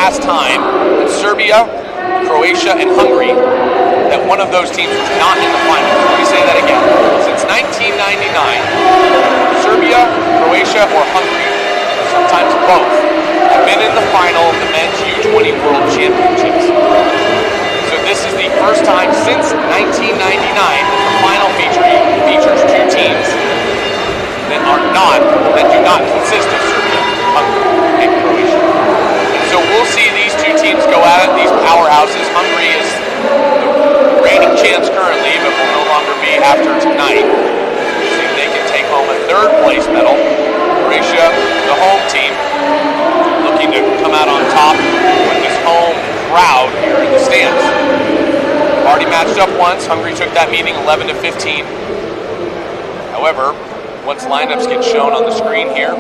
last time in Serbia, Croatia, and Hungary that one of those teams was not in the finals. Let me say that again. Since 1999, Serbia, Croatia, or Hungary, sometimes both, have been in the final of the men's U20 World Championships. So this is the first time since 1999 that the final features two teams that do not consist of Serbia, Hungary, and Croatia. And so we'll see these two teams go at it, these powerhouses. Hungary is the reigning champs currently, but will no longer be after tonight. See if they can take home a third place medal. Croatia, the home team, looking to come out on top with this home crowd here in the stands. Already matched up once. Hungary took that meeting 11-15. However, once lineups get shown on the screen here,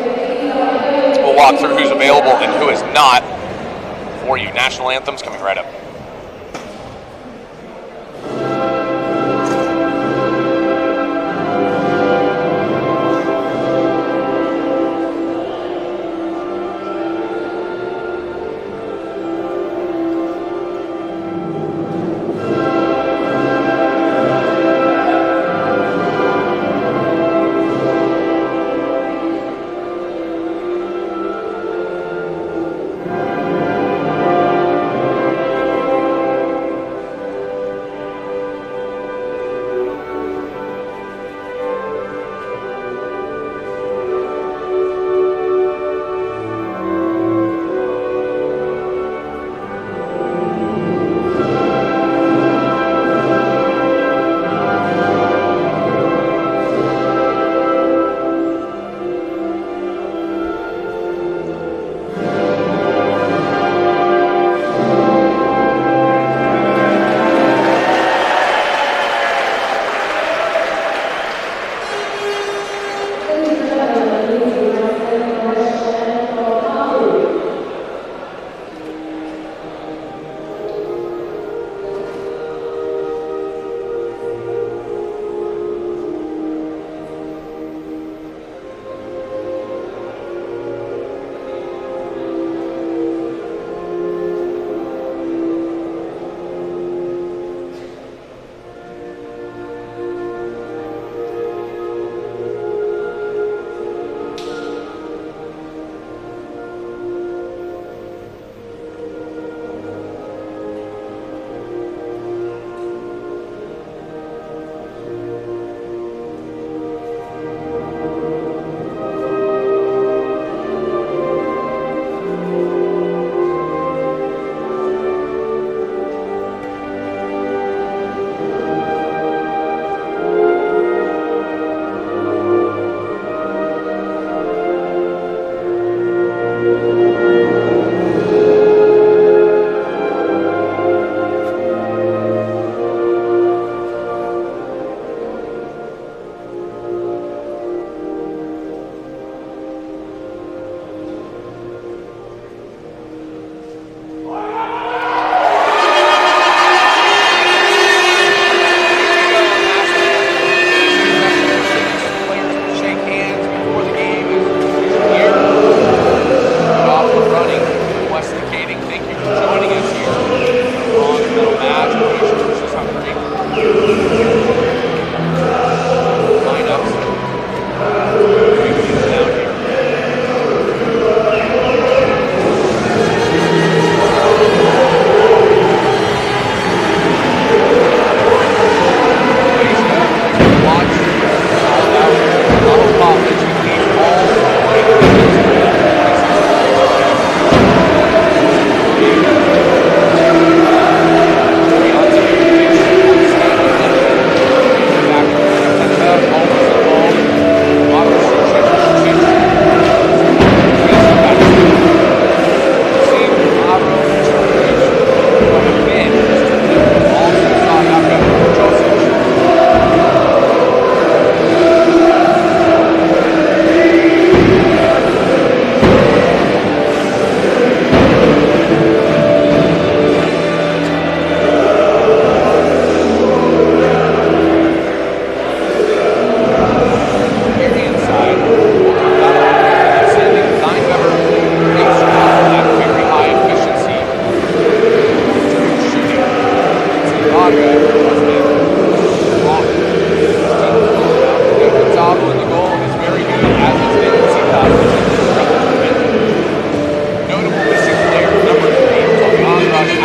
we'll walk through who's available and who is not for you. National anthems coming right up.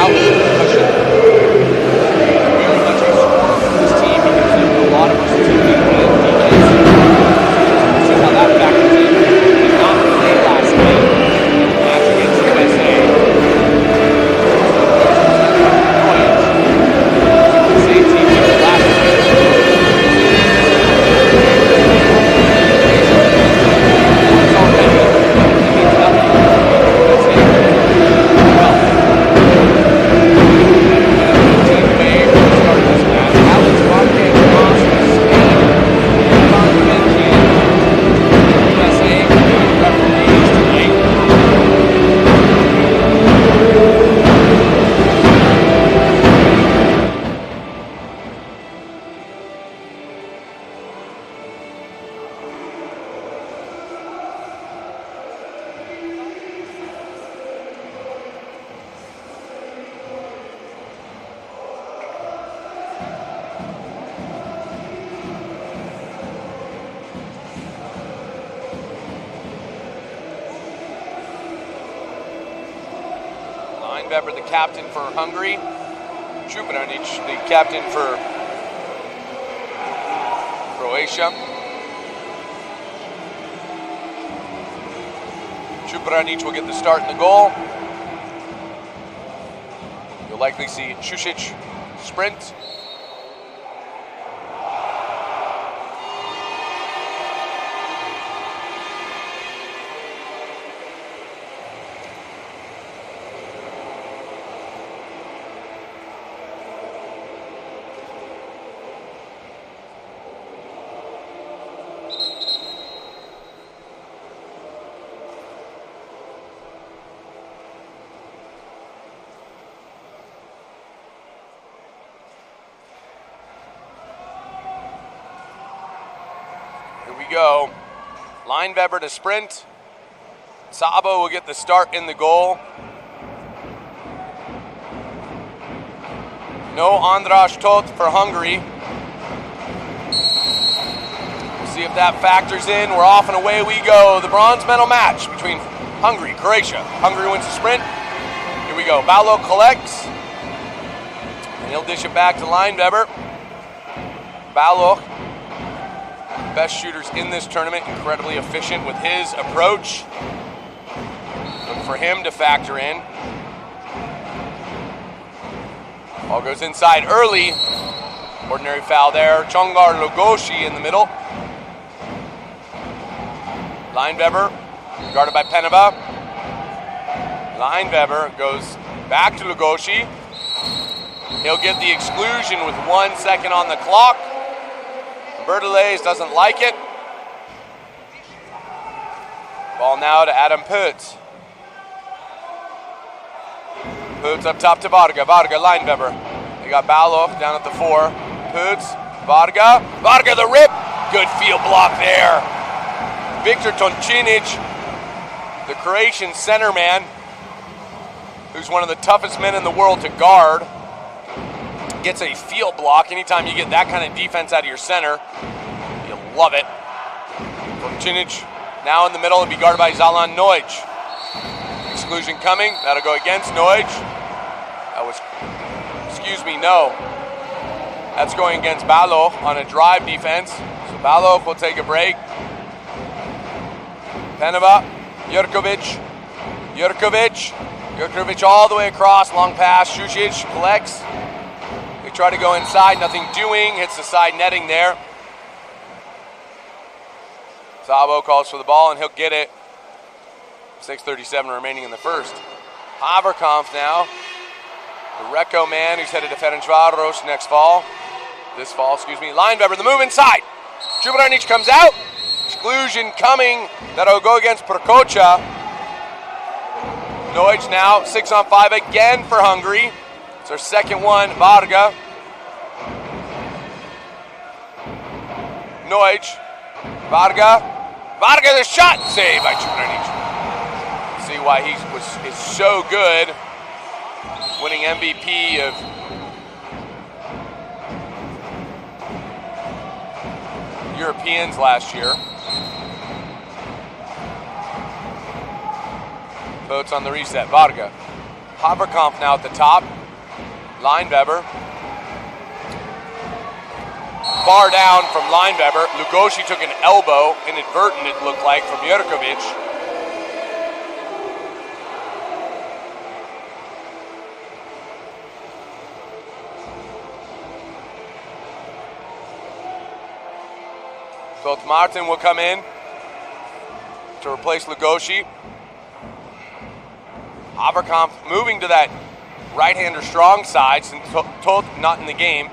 out with concussion. Very much a scorer for this team because of a lot of versatility and defense. We'll see how that factors in. He did not play last night in the match against USA. The same team he did last night. It's already, it means nothing. USA well. Team wave to start this match. Alex Marquez lost to Spain. Ivan Benjian. USA referees tonight. Weber, the captain for Hungary. Čubranić, the captain for Croatia. Čubranić will get the start in the goal. You'll likely see Šušić sprint. Go. Lineweber to sprint. Sabo will get the start in the goal. No András Tóth for Hungary. We'll see if that factors in. We're off and away we go. The bronze medal match between Hungary and Croatia. Hungary wins the sprint. Here we go. Balo collects. And he'll dish it back to Lineweber. Balo, best shooters in this tournament, incredibly efficient with his approach. Look for him to factor in. Ball goes inside early. Ordinary foul there. Csongor Lugosi in the middle. Lineweber, guarded by Peneva. Lineweber goes back to Lugosi. He'll get the exclusion with 1 second on the clock. Bertolets doesn't like it. Ball now to Adam Pötz. Pötz up top to Varga. Varga, Lineweber. They got Baloch down at the 4. Pötz, Varga. Varga the rip. Good field block there. Viktor Toncinic, the Croatian center man, who's one of the toughest men in the world to guard, gets a field block. Anytime you get that kind of defense out of your center, you'll love it. Toncinic now in the middle and be guarded by Zalan Noj. Exclusion coming. That'll go against Noj. That was, excuse me, no. That's going against Balo on a drive defense. So Balo will take a break. Peneva, Jurkovic. Jurkovic all the way across, long pass. Šušić collects. They try to go inside, nothing doing. Hits the side netting there. Sabo calls for the ball and he'll get it. 6:37 remaining in the first. Haverkamp now. The Reco man who's headed to Ferencváros this fall, excuse me. Lineweber, the move inside. Čubranić comes out. Exclusion coming. That'll go against Prokocha. Noj now, 6-on-5 again for Hungary. It's our second one, Varga. Noj, Varga, the shot, saved by Čubranić. See why he is so good, winning MVP of Europeans last year. Boats on the reset, Varga. Haverkamp now at the top. Lineweber. Bar down from Lineweber. Lugosi took an elbow, inadvertent it looked like, from Jurkovic. So Martin will come in to replace Lugosi. Haverkamp moving to that right-hander strong side since Toth not in the game.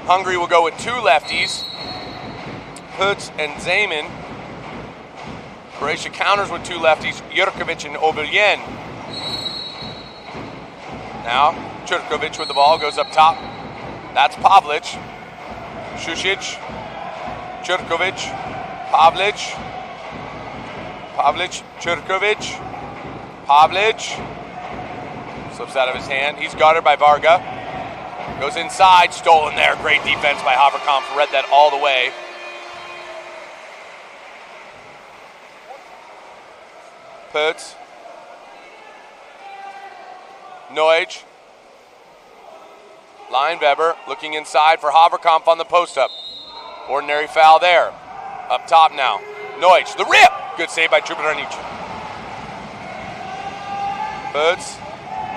Hungary will go with two lefties, Putz and Zeman. Croatia counters with two lefties, Jurkovic and Obiljen. Now, Jurkovic with the ball, goes up top. That's Pavlic. Šušić, Jurkovic, Pavlic, Jurkovic, Pavlic. Slips out of his hand. He's guarded by Varga. Goes inside, stolen there. Great defense by Haverkamp. Read that all the way. Putz. Neutsch. Lineweber looking inside for Haverkamp on the post-up. Ordinary foul there. Up top now. Neutsch, the rip! Good save by Čubranić. Putz.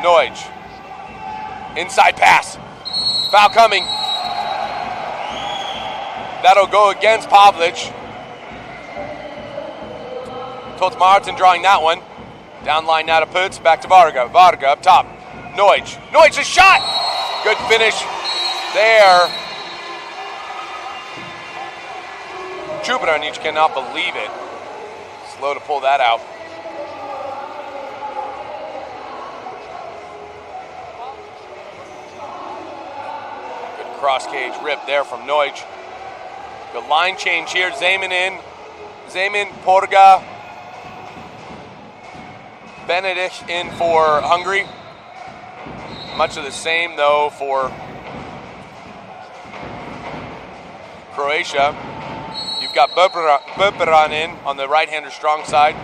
Neutsch. Inside pass. Foul coming. That'll go against Pavlic. Toth Martin drawing that one. Down line now to Putz. Back to Varga. Varga up top. Neutsch. Neutsch, a shot! Good finish there. Čubranić cannot believe it. Slow to pull that out. Cross cage rip there from Neutsch. The line change here. Zeman in. Zeman, Porga. Benedict in for Hungary. Much of the same though for Croatia. You've got Buberan in on the right-hander strong side.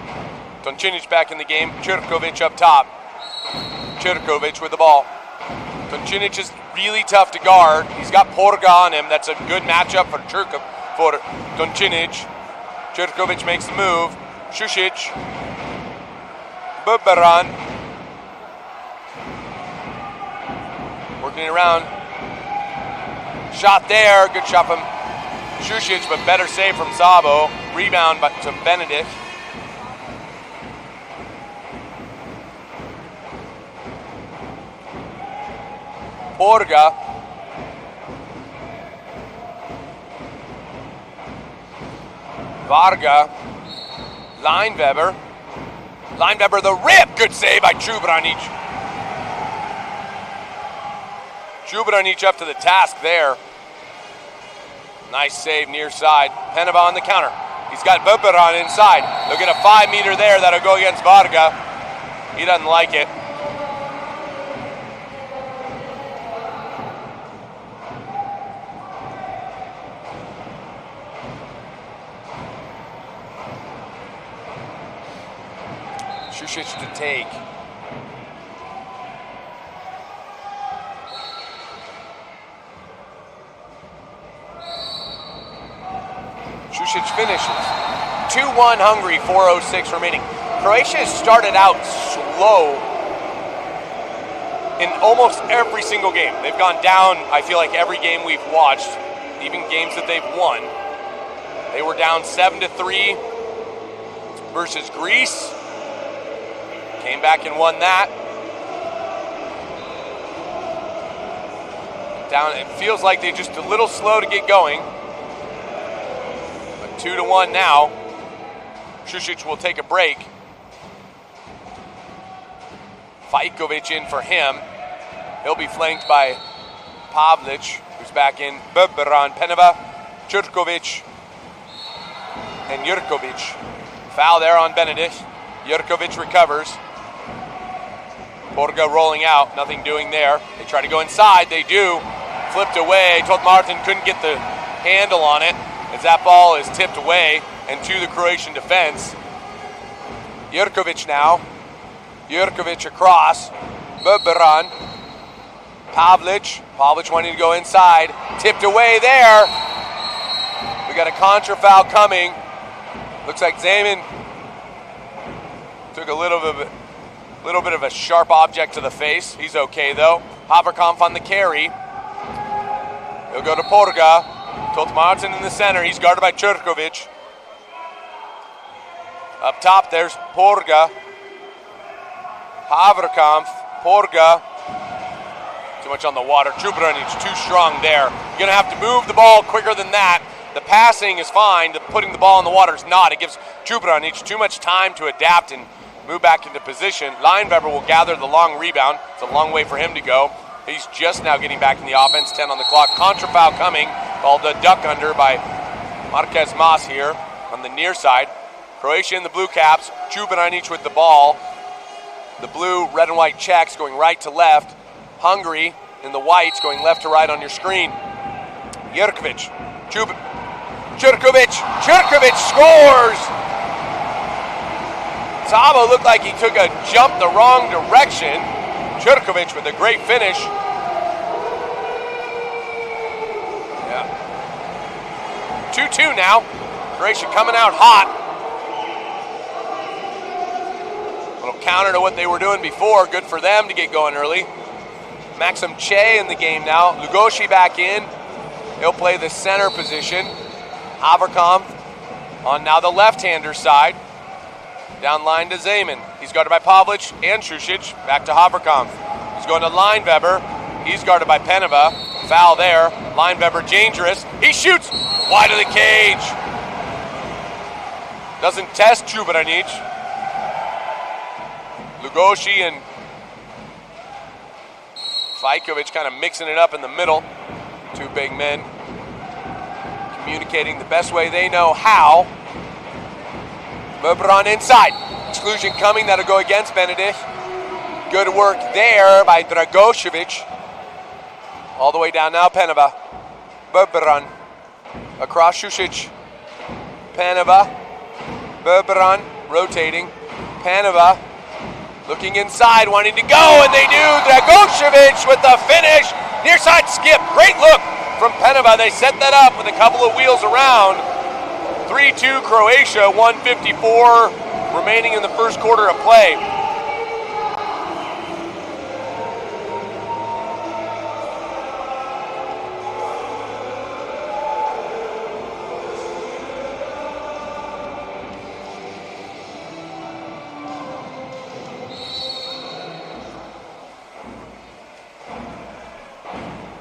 Toncinic back in the game. Jurkovic up top. Jurkovic with the ball. Toncinic is really tough to guard. He's got Porga on him. That's a good matchup for Toncinic. Jurkovic makes the move. Šušić. Buberan. Working it around. Shot there. Good shot from Šušić, but better save from Sabo. Rebound to Benedict. Porga. Varga. Lineweber. Lineweber the rip. Good save by Čubranić. Čubranić up to the task there. Nice save near side. Peneva on the counter. He's got Buberan inside. They'll get a 5 meter there. That'll go against Varga. He doesn't like it. Šušić to take. Šušić finishes. 2-1 Hungary, 4:06 remaining. Croatia has started out slow in almost every single game. They've gone down, I feel like, every game we've watched, even games that they've won. They were down 7-3 versus Greece. Came back and won that. Down, it feels like they're just a little slow to get going. 2-1 now. Šušić will take a break. Fajkovic in for him. He'll be flanked by Pavlic, who's back in. Buberan, Peneva, Jurkovic, and Jurkovic. Foul there on Benedict. Jurkovic recovers. Porga rolling out, nothing doing there. They try to go inside, they do. Flipped away. Toth Martin couldn't get the handle on it, as that ball is tipped away and to the Croatian defense. Jurkovic now. Jurkovic across. Bubran. Pavlic wanting to go inside. Tipped away there. We got a contra foul coming. Looks like Zeman took a little bit of a sharp object to the face. He's okay though. Haverkamp on the carry. He'll go to Porga. Totmartin in the center. He's guarded by Jurkovic. Up top, there's Porga. Haverkamp. Porga. Too much on the water. Chubranic too strong there. You're going to have to move the ball quicker than that. The passing is fine. Putting the ball in the water is not. It gives Chubranic too much time to adapt and move back into position. Lineweber will gather the long rebound. It's a long way for him to go. He's just now getting back in the offense. 10 on the clock. Contra foul coming. Called a duck under by Marquez Mas here on the near side. Croatia in the blue caps. Chubranic with the ball. The blue, red and white checks going right to left. Hungary in the whites going left to right on your screen. Jurkovic. Jurkovic scores! Sabo looked like he took a jump the wrong direction. Jurkovic with a great finish. Yeah. 2-2 now. Croatia coming out hot. A little counter to what they were doing before. Good for them to get going early. Maxim Che in the game now. Lugosi back in. He'll play the center position. Haverkamp on now the left-hander side. Down line to Zeman. He's guarded by Pavlic and Šušić. Back to Haverkamp. He's going to Lineweber. He's guarded by Peneva. Foul there. Lineweber dangerous. He shoots wide of the cage. Doesn't test Chubranic. Lugosi and Fajkovic kind of mixing it up in the middle. Two big men communicating the best way they know how. Bubran inside. Exclusion coming. That'll go against Benedict. Good work there by Dragocevic. All the way down now, Peneva. Bubran. Across Šušić. Peneva. Bubran rotating. Peneva looking inside, wanting to go, and they do. Dragocevic with the finish. Near side skip. Great look from Peneva. They set that up with a couple of wheels around. 3-2 Croatia, 1:54 remaining in the first quarter of play.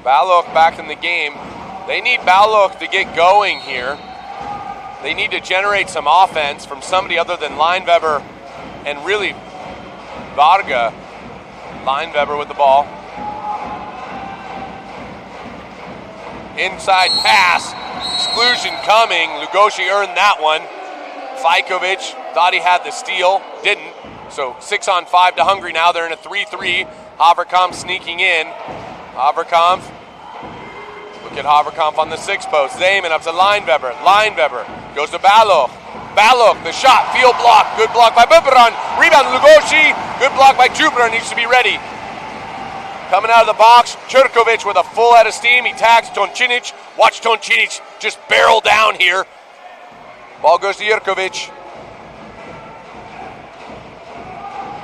Balogh back in the game. They need Balogh to get going here. They need to generate some offense from somebody other than Lineweber and really Varga. Lineweber with the ball. Inside pass. Exclusion coming. Lugosi earned that one. Fajkovic thought he had the steal. Didn't. So 6-on-5 to Hungary now. They're in a 3-3. Haverkamp sneaking in. Haverkamp. Look at Haverkamp on the 6 post. Zeman up to Lineweber. Lineweber goes to Balogh. Balogh, the shot, field block. Good block by Bubran. Rebound Lugosi. Good block by Jubran. Needs to be ready. Coming out of the box, Jurkovic with a full head of steam. He tags Toncinic. Watch Toncinic just barrel down here. Ball goes to Jurkovic.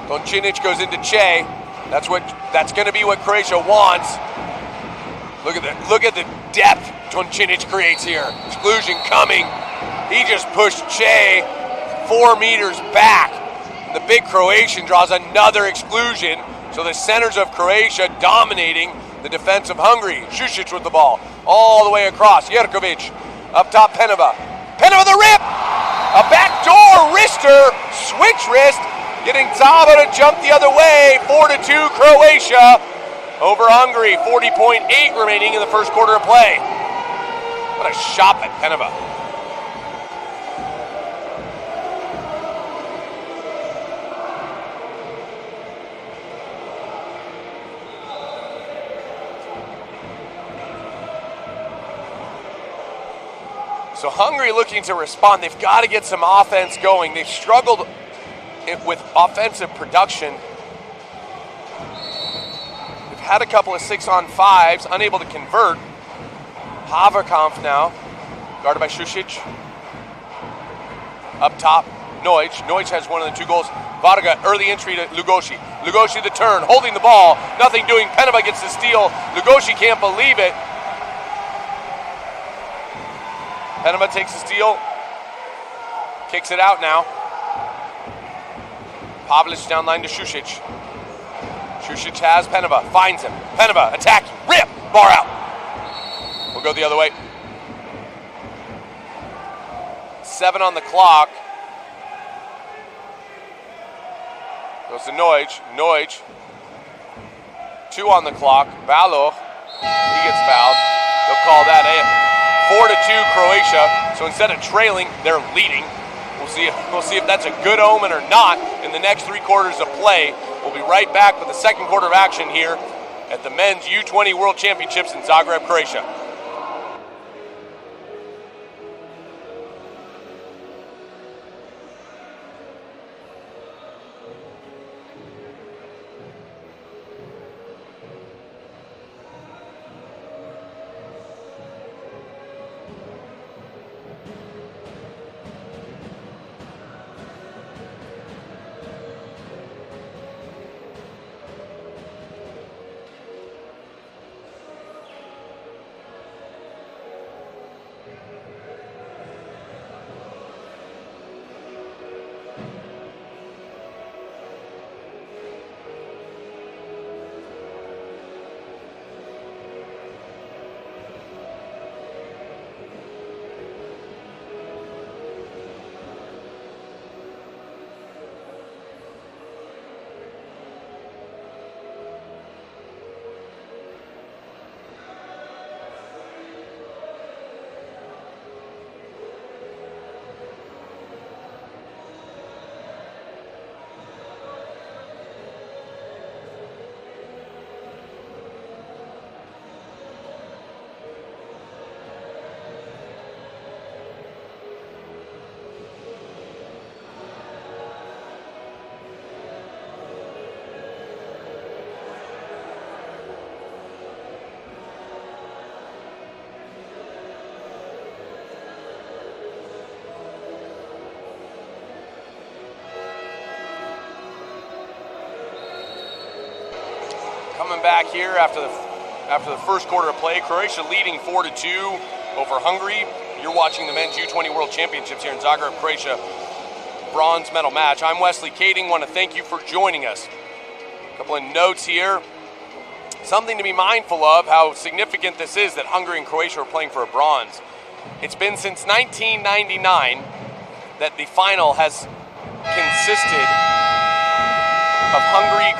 Toncinic goes into Che. That's going to be what Croatia wants. Look at the depth Toncinic creates here. Exclusion coming. He just pushed Che 4 meters back. The big Croatian draws another exclusion. So the centers of Croatia dominating the defense of Hungary. Šušić with the ball all the way across. Jurkovic up top. Peneva. Peneva the rip. A backdoor wrister. Switch wrist. Getting Zaba to jump the other way. 4-2 Croatia over Hungary. 40.8 remaining in the first quarter of play. What a shot by Peneva. So Hungary looking to respond. They've got to get some offense going. They've struggled with offensive production had a couple of 6-on-5s, unable to convert. Haverkampf now, guarded by Šušić. Up top, Neusch. Neusch has one of the 2 goals. Varga, early entry to Lugosi. Lugosi the turn, holding the ball, nothing doing. Penova gets the steal. Lugosi can't believe it. Penova takes the steal, kicks it out now. Pavlic down line to Šušić. Šušić has Penova, finds him. Penova attacking, rip, bar out. We'll go the other way. 7 on the clock. Goes to Neusch. Neusch. 2 on the clock. Baloch. He gets fouled. They'll call that 4-2 Croatia. So instead of trailing, they're leading. We'll see if that's a good omen or not in the next 3 quarters of play. We'll be right back with the second quarter of action here at the men's U20 World Championships in Zagreb, Croatia. Coming back here after the first quarter of play, Croatia leading 4-2 over Hungary. You're watching the men's U20 World Championships here in Zagreb, Croatia. Bronze medal match. I'm Wesley Kading. Want to thank you for joining us. A couple of notes here. Something to be mindful of, how significant this is that Hungary and Croatia are playing for a bronze. It's been since 1999 that the final has consisted of Hungary,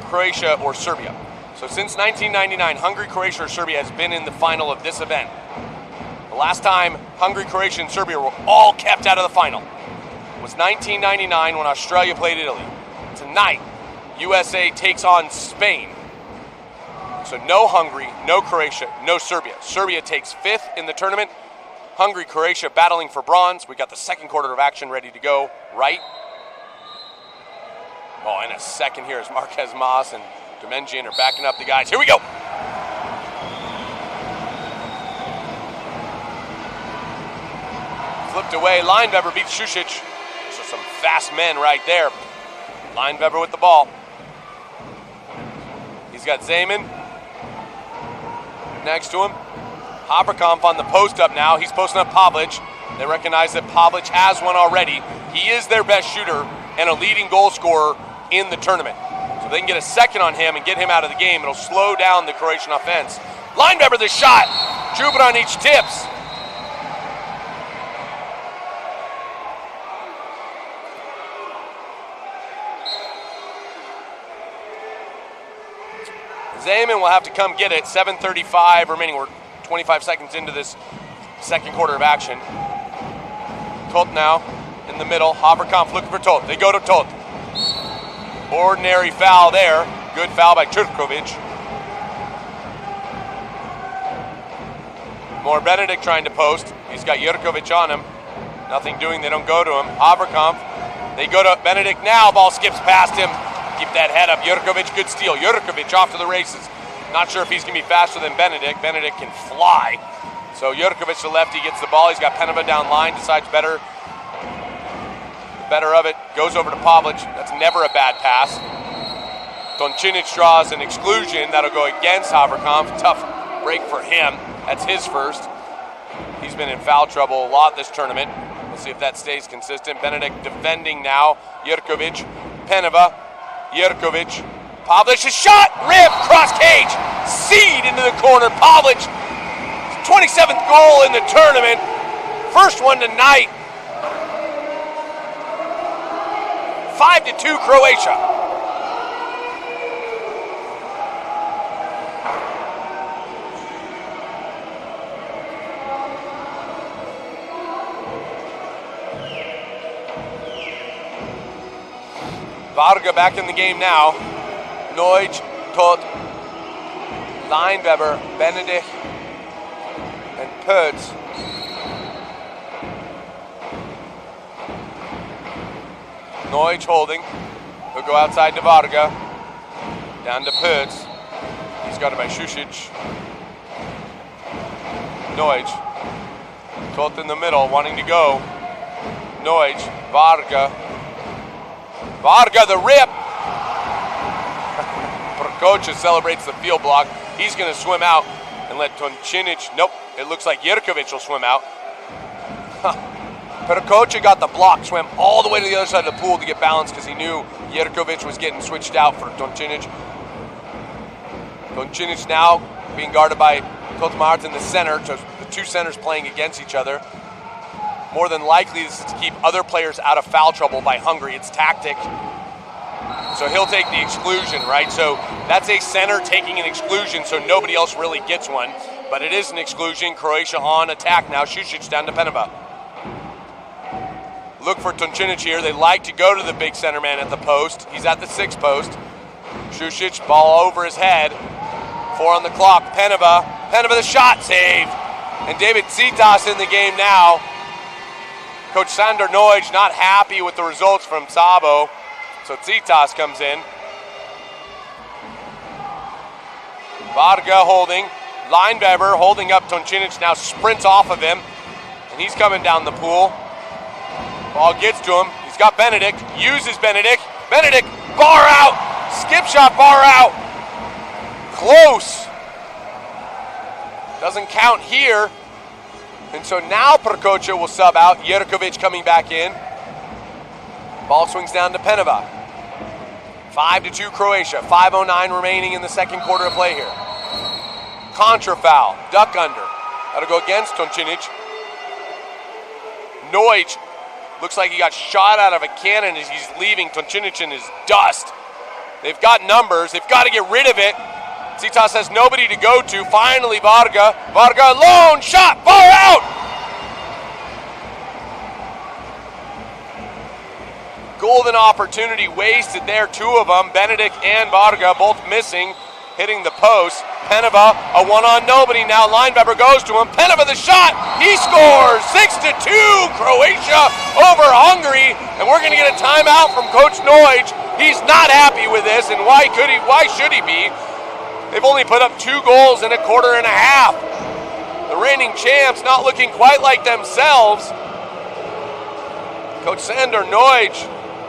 Croatia, or Serbia. So since 1999, Hungary, Croatia, or Serbia has been in the final of this event. The last time Hungary, Croatia, and Serbia were all kept out of the final was 1999 when Australia played Italy. Tonight, USA takes on Spain. So no Hungary, no Croatia, no Serbia. Serbia takes 5th in the tournament. Hungary, Croatia battling for bronze. We got the second quarter of action ready to go right. Oh, in a second here as Marquez Mas and Dimension are backing up the guys. Here we go. Flipped away. Lineweber beats Šušić. So some fast men right there. Lineweber with the ball. He's got Zeman next to him. Haverkampf on the post up now. He's posting up Pavlic. They recognize that Pavlic has one already. He is their best shooter and a leading goal scorer in the tournament. So they can get a second on him and get him out of the game. It'll slow down the Croatian offense. Lineweber the shot. Jubranic tips. Zeman will have to come get it. 7:35 remaining. We're 25 seconds into this second quarter of action. Tot now in the middle. Haverkampf looking for Tot. They go to Tot. Ordinary foul there. Good foul by Turkovic. More Benedict trying to post. He's got Jurkovic on him. Nothing doing. They don't go to him. Haverkampf. They go to Benedict now. Ball skips past him. Keep that head up. Jurkovic, good steal. Jurkovic off to the races. Not sure if he's going to be faster than Benedict. Benedict can fly. So Jurkovic, the lefty, gets the ball. He's got Peneva down line, decides better of it. Goes over to Pavlic. That's never a bad pass. Toncinic draws an exclusion. That'll go against Haverkamp. Tough break for him. That's his first. He's been in foul trouble a lot this tournament. We'll see if that stays consistent. Benedict defending now. Jurkovic, Peneva, Jurkovic. Pavlic's shot, rib, cross cage, seed into the corner. Pavlic, 27th goal in the tournament. First one tonight. 5-2 Croatia. Varga back in the game now. Neuj, Todt, Leinweber, Benedict, and Pertz. Neuj holding. He'll go outside to Varga. Down to Pertz. He's got it by Šušić. Neuj. Todt in the middle, wanting to go. Neuj, Varga. Varga, the rip. Prokocha celebrates the field block. He's going to swim out and let Toncinic. Nope, it looks like Jurkovic will swim out. Prokocha got the block, swam all the way to the other side of the pool to get balance because he knew Jurkovic was getting switched out for Toncinic. Toncinic now being guarded by Totmart in the center. So the two centers playing against each other. More than likely, this is to keep other players out of foul trouble by Hungary. It's tactic. So he'll take the exclusion, right? So that's a center taking an exclusion, so nobody else really gets one. But it is an exclusion. Croatia on attack now. Šušić down to Peneva. Look for Toncinic here. They like to go to the big center man at the post. He's at the 6th post. Šušić, ball over his head. 4 on the clock. Peneva. Peneva, the shot saved. And David Citas in the game now. Coach Sandor Neuj not happy with the results from Sabo, so Citas comes in. Varga holding. Leinweber holding up Toncinic, now sprints off of him, and he's coming down the pool. Ball gets to him. He's got Benedict. Uses Benedict. Benedict, bar out. Skip shot, bar out. Close. Doesn't count here. And so now Prokocha will sub out. Jurkovic coming back in. Ball swings down to Peneva. 5-2 Croatia. 5:09 remaining in the second quarter of play here. Contra foul. Duck under. That'll go against Toncinic. Neuj looks like he got shot out of a cannon as he's leaving Toncinic in his dust. They've got numbers. They've got to get rid of it. Citas has nobody to go to. Finally, Varga. Varga alone. Shot. Bar out. Golden opportunity wasted there. 2 of them. Benedict and Varga both missing. Hitting the post. Peneva, a one-on nobody now. Leinweber goes to him. Peneva the shot. He scores. 6-2. Croatia over Hungary. And we're going to get a timeout from Coach Neuj. He's not happy with this. And why should he be? They've only put up 2 goals in a quarter and a half. The reigning champs not looking quite like themselves. Coach Sandor Neuj,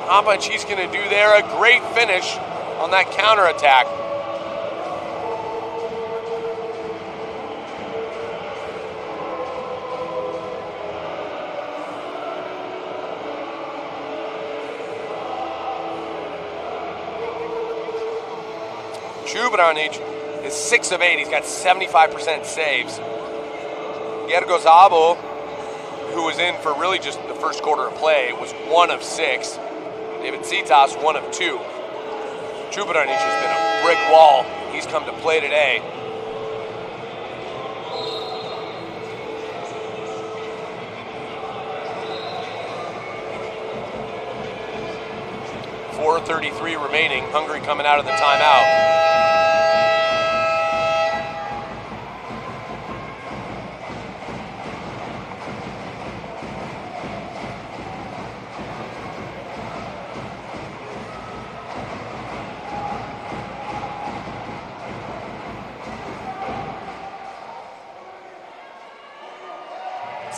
how much he's going to do there. A great finish on that counterattack. Čubranić is 6 of 8. He's got 75% saves. Gergo Zabo, who was in for really just the first quarter of play, was 1 of 6. David Citas, 1 of 2. Čubranić has been a brick wall. He's come to play today. .433 remaining. Hungary coming out of the timeout.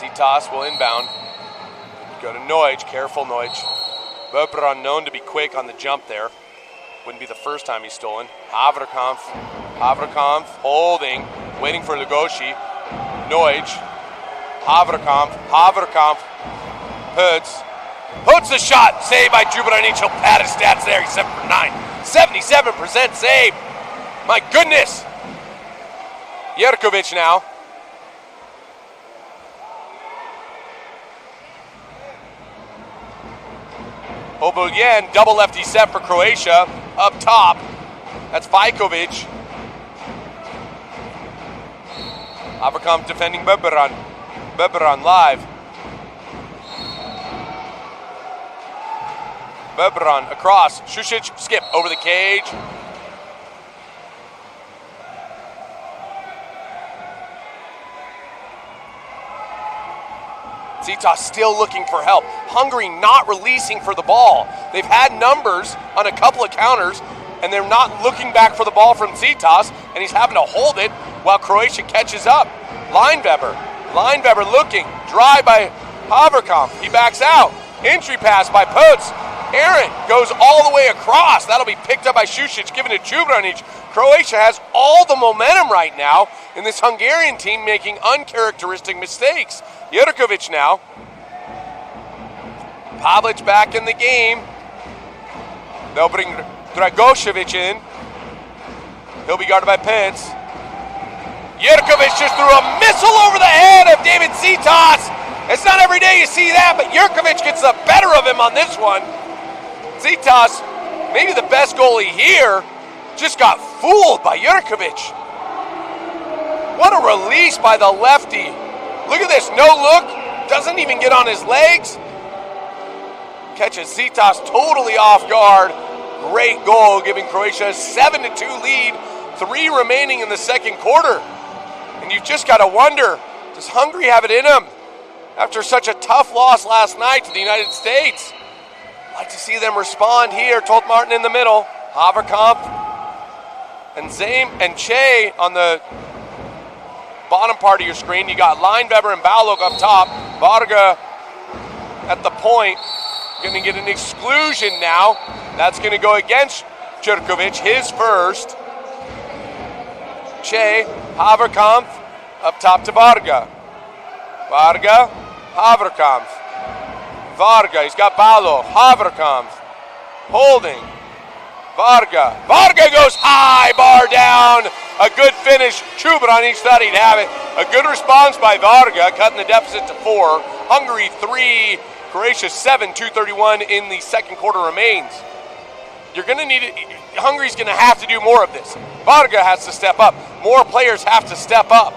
Citas will inbound. Go to Noj. Careful, Noj. Böbron known to be quick on the jump there. Wouldn't be the first time he's stolen. Haverkamp holding, waiting for Lugosi. Noj. Haverkamp. Puts the shot. Saved by Djubranic. He'll pad his stats there. He's 7 for 9. 77% save. My goodness. Jerkovic now. Obuljen, double lefty set for Croatia. Up top, that's Vajkovic. Haverkamp defending Böbron. Böbron live. Böbron across. Šušić, skip over the cage. Citas still looking for help. Hungary not releasing for the ball. They've had numbers on a couple of counters, and they're not looking back for the ball from Citas, and he's having to hold it while Croatia catches up. Lineweber looking. Drive by Haverkamp. He backs out. Entry pass by Puts. Aaron goes all the way across. That'll be picked up by Šušić, given to Djubranic. Croatia has all the momentum right now in this Hungarian team making uncharacteristic mistakes. Jerkovic now. Pavlic back in the game. They'll bring Dragošević in. He'll be guarded by Pence. Jerkovic just threw a missile over the head of David Citas. It's not every day you see that, but Jerkovic gets the better of him on this one. Citas, maybe the best goalie here, just got fooled by Jerkovic. What a release by the lefty. Look at this, no look, doesn't even get on his legs. Catches Citas totally off guard. Great goal, giving Croatia a 7-2 lead, 3 remaining in the second quarter. And you've just got to wonder, does Hungary have it in them after such a tough loss last night to the United States? I'd like to see them respond here. Tolt Martin in the middle. Haverkamp and Zame and Che on the bottom part of your screen. You got Lineweber and Balog up top. Varga at the point. Going to get an exclusion now. That's going to go against Jerkovic, his first. Che, Haverkamp, up top to Varga. Varga, Haverkamp. Varga, he's got Balog. Haverkamp, holding. Varga goes high, bar down. A good finish. Djubranic thought he'd have it. A good response by Varga, cutting the deficit to 4. Hungary 3, Croatia 7, 2:31 in the second quarter remains. You're going to need it. Hungary's going to have to do more of this. Varga has to step up. More players have to step up.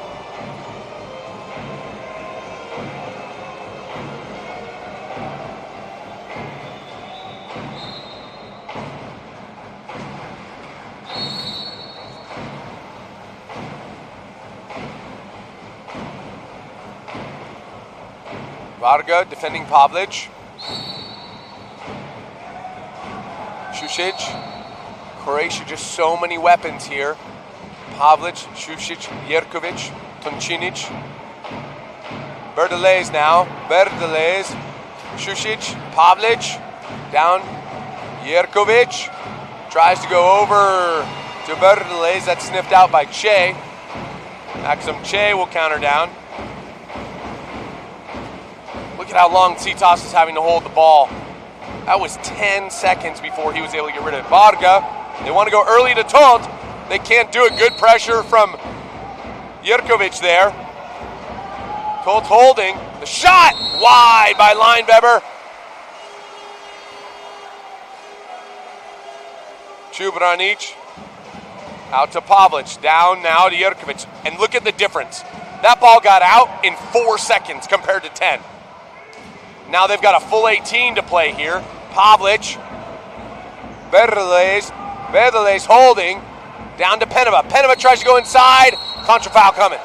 Varga defending Pavlic. Šušić. Croatia just so many weapons here. Pavlic, Šušić, Jerkovic, Toncinic. Berdelez now. Berdelez. Šušić, Pavlic. Down. Jerkovic. Tries to go over to Berdelez. That's sniffed out by Che. Maxim Che will counter down. Look at how long Citas is having to hold the ball. That was 10 seconds before he was able to get rid of it. Varga, they want to go early to Tolt. They can't do it. Good pressure from Jerkovic there. Tolt holding. The shot wide by Lineweber. Djubranic out to Pavlic. Down now to Jerkovic. And look at the difference. That ball got out in 4 seconds compared to 10. Now they've got a full 18 to play here. Pavlic. Berdelez holding. Down to Peneva. Peneva tries to go inside. Contra foul coming.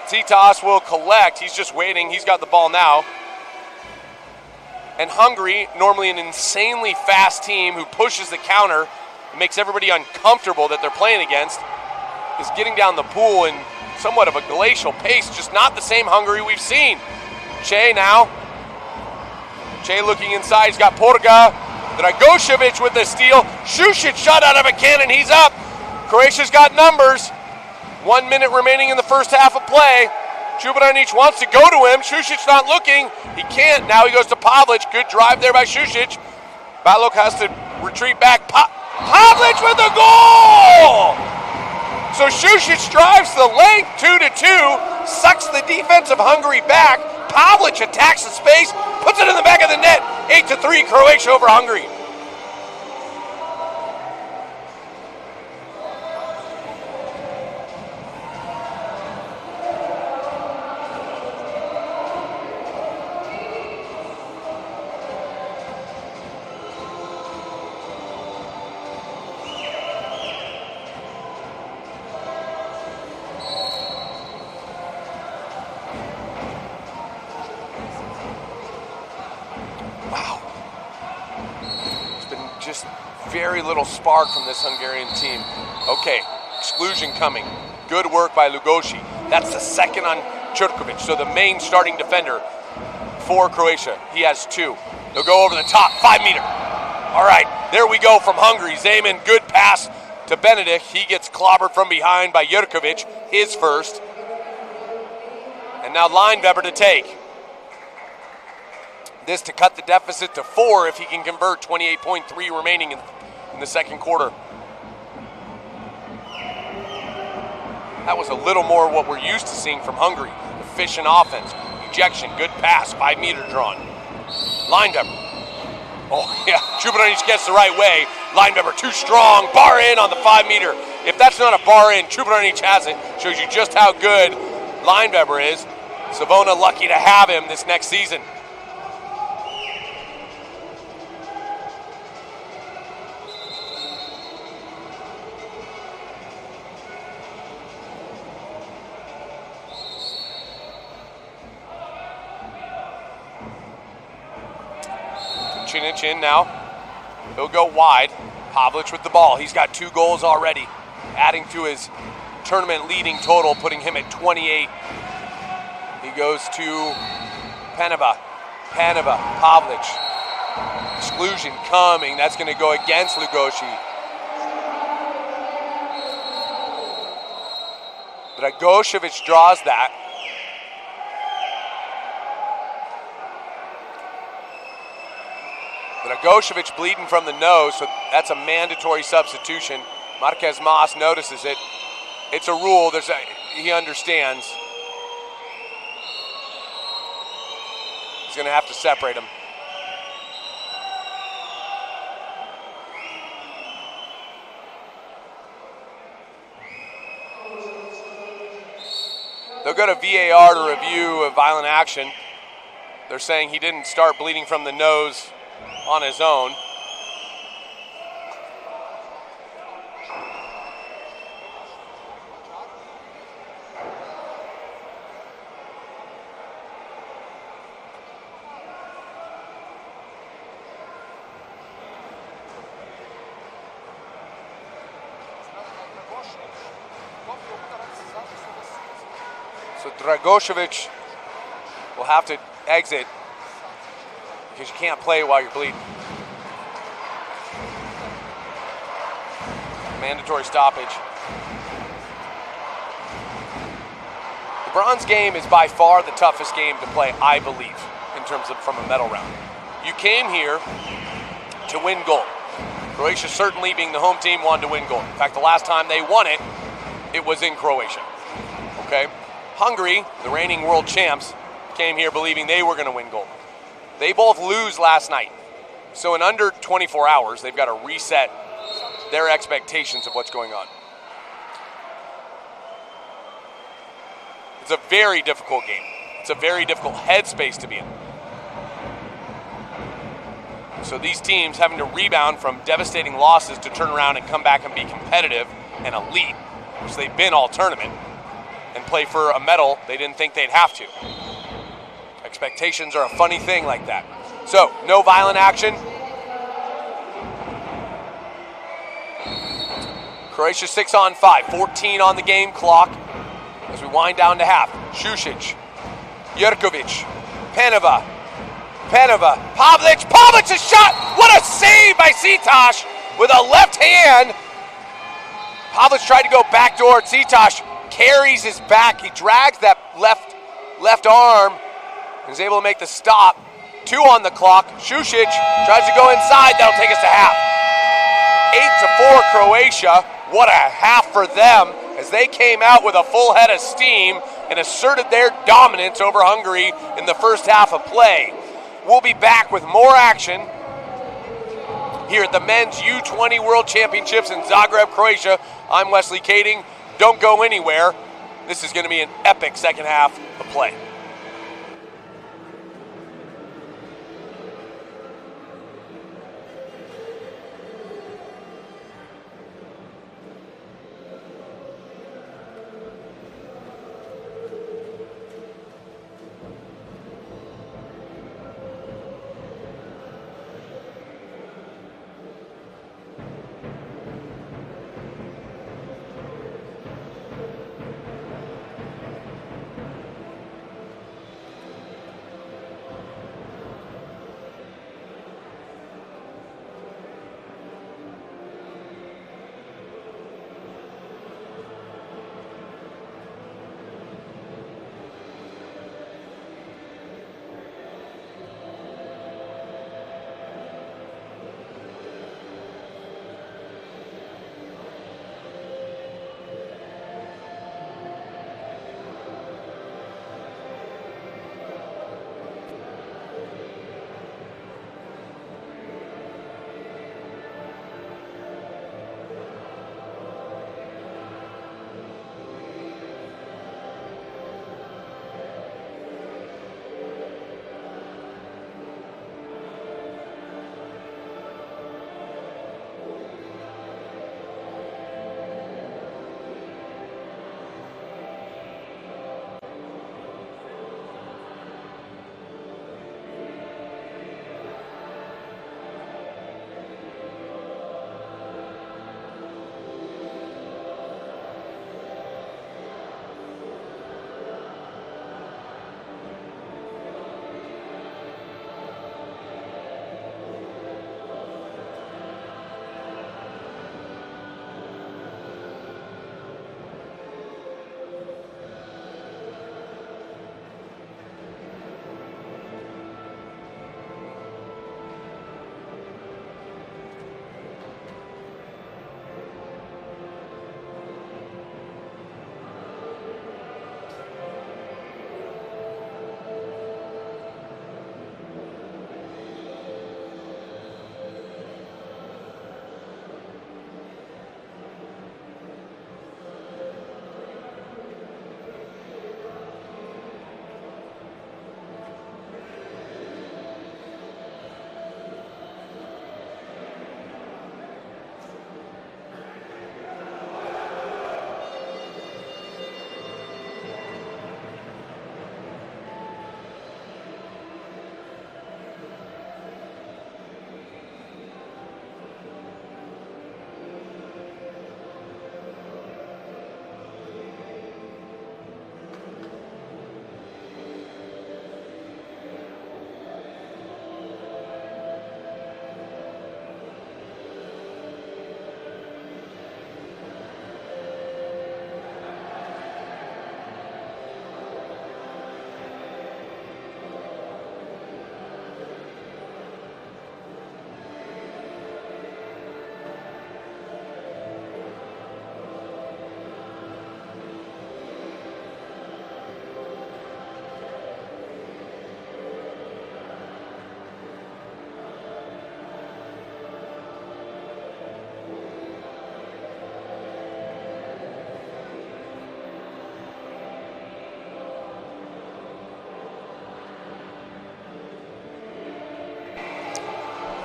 Citas will collect. He's just waiting. He's got the ball now. And Hungary, normally an insanely fast team who pushes the counter, makes everybody uncomfortable that they're playing against, is getting down the pool and somewhat of a glacial pace, just not the same Hungary we've seen. Che now. Che looking inside, he's got Porga. Dragocevic with the steal. Šušić shot out of a cannon, he's up. Croatia's got numbers. 1 minute remaining in the first half of play. Čubranić wants to go to him. Šušić not looking. He can't. Now he goes to Pavlic. Good drive there by Šušić. Balog has to retreat back. Pavlic with the goal! So Šušić drives the length 2-2, sucks the defense of Hungary back. Pavlic attacks the space, puts it in the back of the net. 8-3, Croatia over Hungary. Very little spark from this Hungarian team. Okay, exclusion coming. Good work by Lugosi. That's the second on Čurković, so the main starting defender for Croatia. He has 2. They'll go over the top, 5 meter. All right, there we go from Hungary. Zeman, good pass to Benedict. He gets clobbered from behind by Jurković, his first. And now Lineweber to take. This to cut the deficit to 4 if he can convert. 28.3 remaining in the second quarter. That was a little more what we're used to seeing from Hungary. Efficient offense, ejection, good pass, 5 meter drawn. Lineweber. Oh yeah, Čubranić gets the right way. Lineweber too strong, bar in on the 5 meter. If that's not a bar in, Čubranić has it. Shows you just how good Lineweber is. Savona lucky to have him this next season. In now. He'll go wide. Pavlic with the ball. He's got 2 goals already, adding to his tournament leading total, putting him at 28. He goes to Paneva. Pavlic. Exclusion coming. That's going to go against Lugosi. Dragocevic draws that. Dragocevic bleeding from the nose, so that's a mandatory substitution. Marquez Mas notices it. It's a rule. He understands. He's going to have to separate him. They'll go to VAR to review a violent action. They're saying he didn't start bleeding from the nose on his own. So Dragocevic will have to exit because you can't play while you're bleeding. Mandatory stoppage. The bronze game is by far the toughest game to play, I believe, in terms of from a medal round. You came here to win gold. Croatia, certainly being the home team, wanted to win gold. In fact, the last time they won it, it was in Croatia. Okay? Hungary, the reigning world champs, came here believing they were going to win gold. They both lose last night. So in under 24 hours, they've got to reset their expectations of what's going on. It's a very difficult game. It's a very difficult headspace to be in. So these teams having to rebound from devastating losses to turn around and come back and be competitive and elite, which they've been all tournament, and play for a medal they didn't think they'd have to. Expectations are a funny thing like that. So, no violent action. Croatia 6 on 5, 14 on the game clock. as we wind down to half. Šušić, Jerkovic, Penova, Pavlic's shot! What a save by Citoš with a left hand. Pavlic tried to go backdoor. Citoš carries his back. He drags that left arm and is able to make the stop. 2 on the clock. Šušić tries to go inside. That'll take us to half. 8-4 Croatia. What a half for them as they came out with a full head of steam and asserted their dominance over Hungary in the first half of play. We'll be back with more action here at the Men's U20 World Championships in Zagreb, Croatia. I'm Wesley Kading. Don't go anywhere. This is going to be an epic second half of play.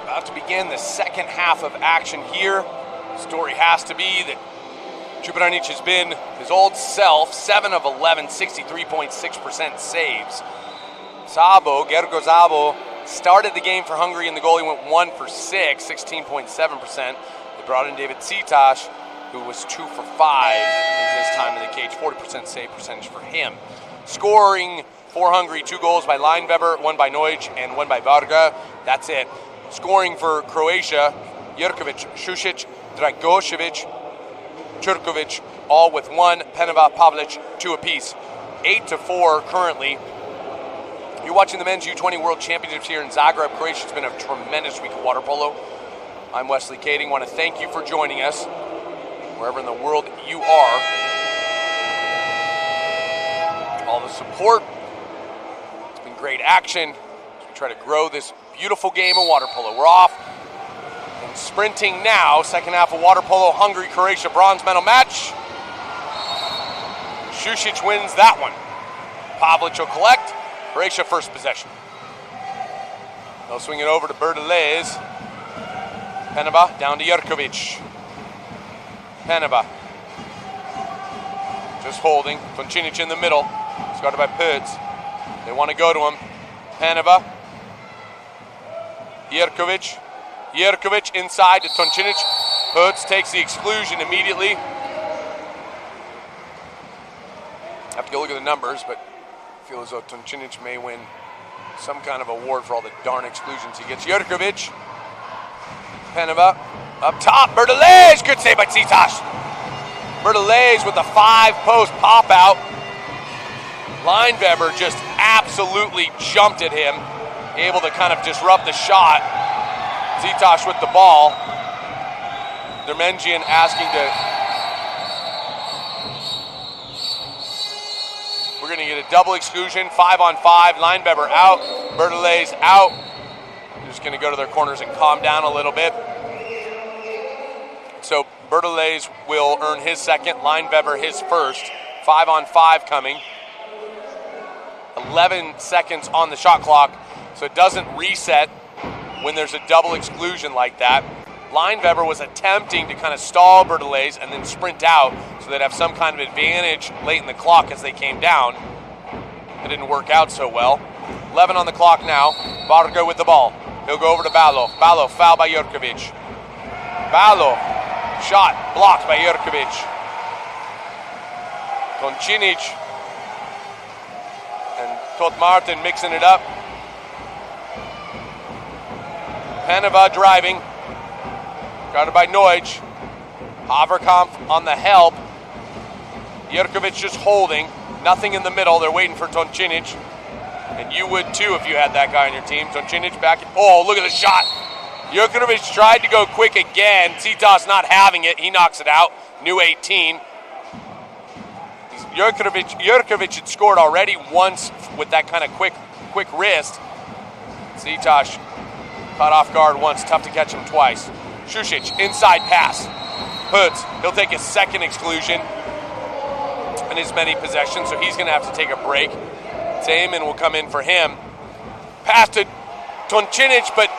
About to begin the second half of action here. Story has to be that Čubranić has been his old self, 7 of 11, 63.6% saves. Gergo Szabo started the game for Hungary and the goalie went 1 for 6, 16.7%. They brought in David Citoš, who was 2 for 5 in his time in the cage. 40% save percentage for him. Scoring for Hungary, 2 goals by Lineweber, 1 by Noj, and 1 by Varga. That's it. Scoring for Croatia, Jurkovic, Šušić, Dragošević, Čurković, all with 1. Peneva, Pavlic, 2 apiece. 8-4 currently. You're watching the Men's U20 World Championships here in Zagreb, Croatia. It's been a tremendous week of water polo. I'm Wesley Kading. I want to thank you for joining us, wherever in the world you are. All the support. It's been great action as we try to grow this beautiful game of water polo. We're off and sprinting now. Second half of water polo, Hungary-Croatia bronze medal match. Šušić wins that one. Pavlic will collect. Croatia first possession. They'll swing it over to Berdelez. Peneva down to Jurkovic. Peneva just holding. Toncinic in the middle. Started by Pöds. They want to go to him. Peneva. Jurkovic. Jurkovic inside to Toncinic. Pöds takes the exclusion immediately. Have to go look at the numbers, but I feel as though Toncinic may win some kind of award for all the darn exclusions he gets. Jurkovic. Peneva. Up top. Berdelez. Good save by Tsitas. Berdelez with the 5-post pop-out. Lineweber just absolutely jumped at him. Able to kind of disrupt the shot. Tsitas with the ball. Dermenjian asking to... We're going to get a double exclusion. 5-on-5. Lineweber out. Berdelez out. Just going to go to their corners and calm down a little bit. So Berdelez will earn his second. Lineweber his first. 5-on-5 coming. 11 seconds on the shot clock. So it doesn't reset when there's a double exclusion like that. Lineweber was attempting to kind of stall Berdelez and then sprint out so they'd have some kind of advantage late in the clock as they came down. It didn't work out so well. 11 on the clock now. Varga with the ball. He'll go over to Balo. Balo, foul by Jurkovic. Balo, shot blocked by Jurkovic. Toncinic and Tot Martin mixing it up. Peneva driving. Guarded by Noj. Haverkamp on the help. Jurkovic just holding. Nothing in the middle. They're waiting for Toncinic. And you would too if you had that guy on your team. Toncinic back. Oh, look at the shot. Jurkovic tried to go quick again. Tsitas not having it. He knocks it out. New 18. Jurkovic had scored already once with that kind of quick wrist. Tsitas caught off guard once. Tough to catch him twice. Šušić, inside pass. Pöds, he'll take his second exclusion in his many possessions, so he's going to have to take a break. Zayman will come in for him. Pass to Toncinic, but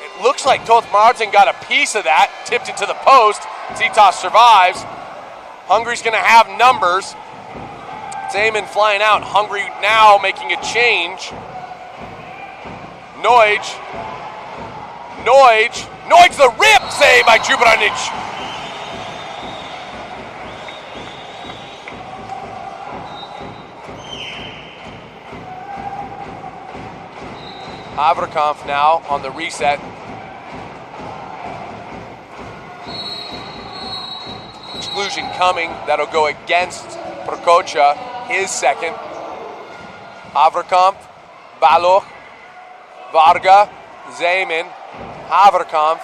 it looks like Tot Martin got a piece of that, tipped it to the post. Tsitas survives. Hungary's going to have numbers. Zayman flying out. Hungary now making a change. Noj, the rip save by Jubranic. Haverkamp now on the reset. Exclusion coming. That'll go against Prokocha, his second. Haverkamp, Baloch, Varga, Zayman, Haverkamp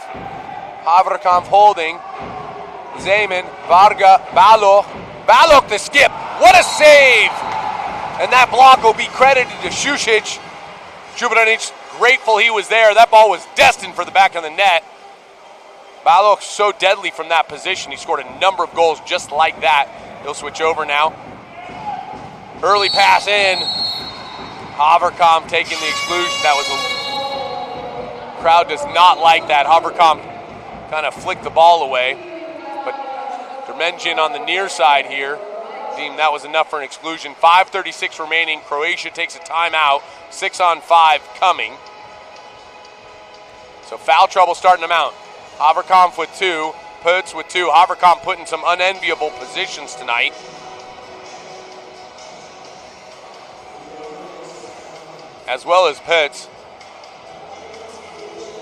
holding, Zayman, Varga, Baloch the skip. What a save! And that block will be credited to Šušić. Jubranic grateful he was there. That ball was destined for the back of the net. Baloch so deadly from that position. He scored a number of goals just like that. He'll switch over now. Early pass in. Haverkamp taking the exclusion. That was crowd does not like that. Haverkamp kind of flicked the ball away. But Dermenjian on the near side here deemed that was enough for an exclusion. 5:36 remaining. Croatia takes a timeout. 6-on-5 coming. So foul trouble starting them out. Haverkamp with 2. Putz with 2. Haverkamp put in some unenviable positions tonight. As well as Putz.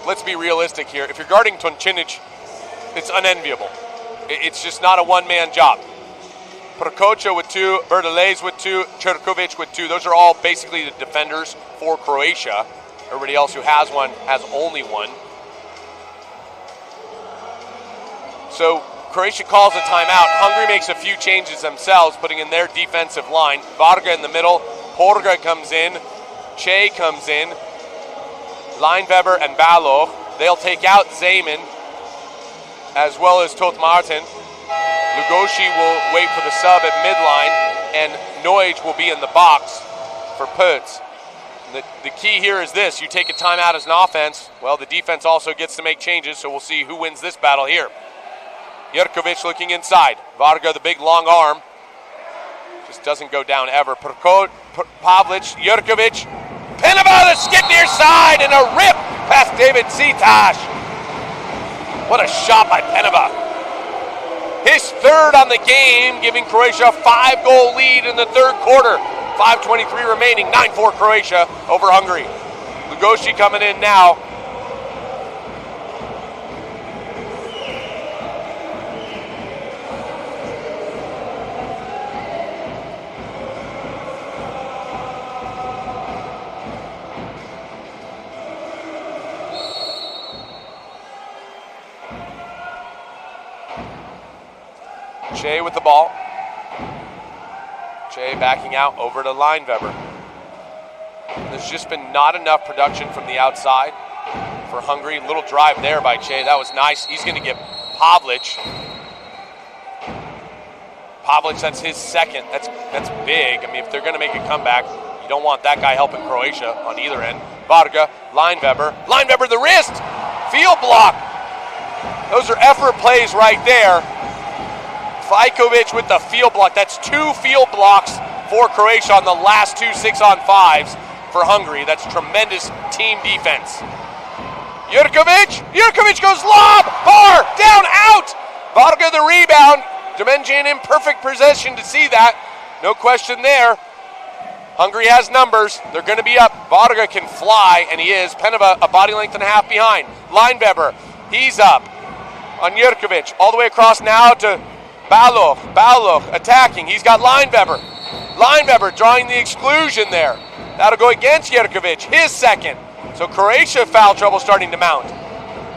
Let's be realistic here. If you're guarding Toncinic, it's unenviable. It's just not a one-man job. Prokocha with 2, Berdelez with 2, Čerković with 2. Those are all basically the defenders for Croatia. Everybody else who has one has only one. So Croatia calls a timeout. Hungary makes a few changes themselves, putting in their defensive line. Varga in the middle. Porga comes in. Che comes in. Lineweber and Baloch. They'll take out Zeman as well as Tot Martin. Lugosi will wait for the sub at midline, and Noij will be in the box for Putz. The key here is this. You take a timeout as an offense, well, the defense also gets to make changes, so we'll see who wins this battle here. Jerkovic looking inside. Varga, the big long arm, just doesn't go down ever. Pavlic, Jerkovic. Peneva, the skip near side, and a rip past David Zitash. What a shot by Peneva. His 3rd on the game, giving Croatia a 5-goal lead in the 3rd quarter. 5:23 remaining, 9-4 Croatia over Hungary. Lugosi coming in now. Che with the ball. Che backing out over to Lineweber. There's just been not enough production from the outside for Hungary. Little drive there by Che. That was nice. He's going to get Pavlic. Pavlic, that's his 2nd. That's big. I mean, if they're going to make a comeback, you don't want that guy helping Croatia on either end. Varga, Lineweber. Lineweber, the wrist. Field block. Those are effort plays right there. Vajkovic with the field block. That's 2 field blocks for Croatia on the last 2 6-on-5s for Hungary. That's tremendous team defense. Jerkovic goes lob, bar, down, out. Varga the rebound. Dimension in perfect possession to see that. No question there. Hungary has numbers. They're going to be up. Varga can fly, and he is. Peneva a body length and a half behind. Lineweber, he's up on Jerkovic. All the way across now to Baloch attacking. He's got Lineweber. Lineweber drawing the exclusion there. That'll go against Jerkovic, his 2nd. So Croatia foul trouble starting to mount.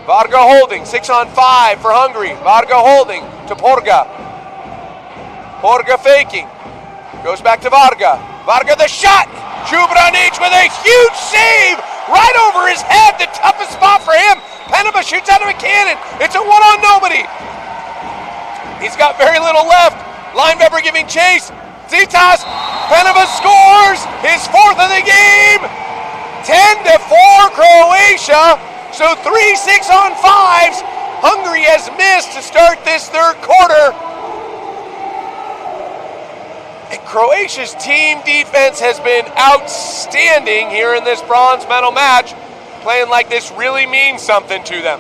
Varga holding, 6-on-5 for Hungary. Varga holding to Porga. Porga faking. Goes back to Varga. Varga the shot. Čubranić with a huge save right over his head. The toughest spot for him. Peneva shoots out of a cannon. It's a 1-on-nobody. He's got very little left. Lineweber giving chase. Zitas. Peneva scores his 4th of the game. 10-4 Croatia. So 3 6-on-5s. Hungary has missed to start this 3rd quarter. And Croatia's team defense has been outstanding here in this bronze medal match. Playing like this really means something to them.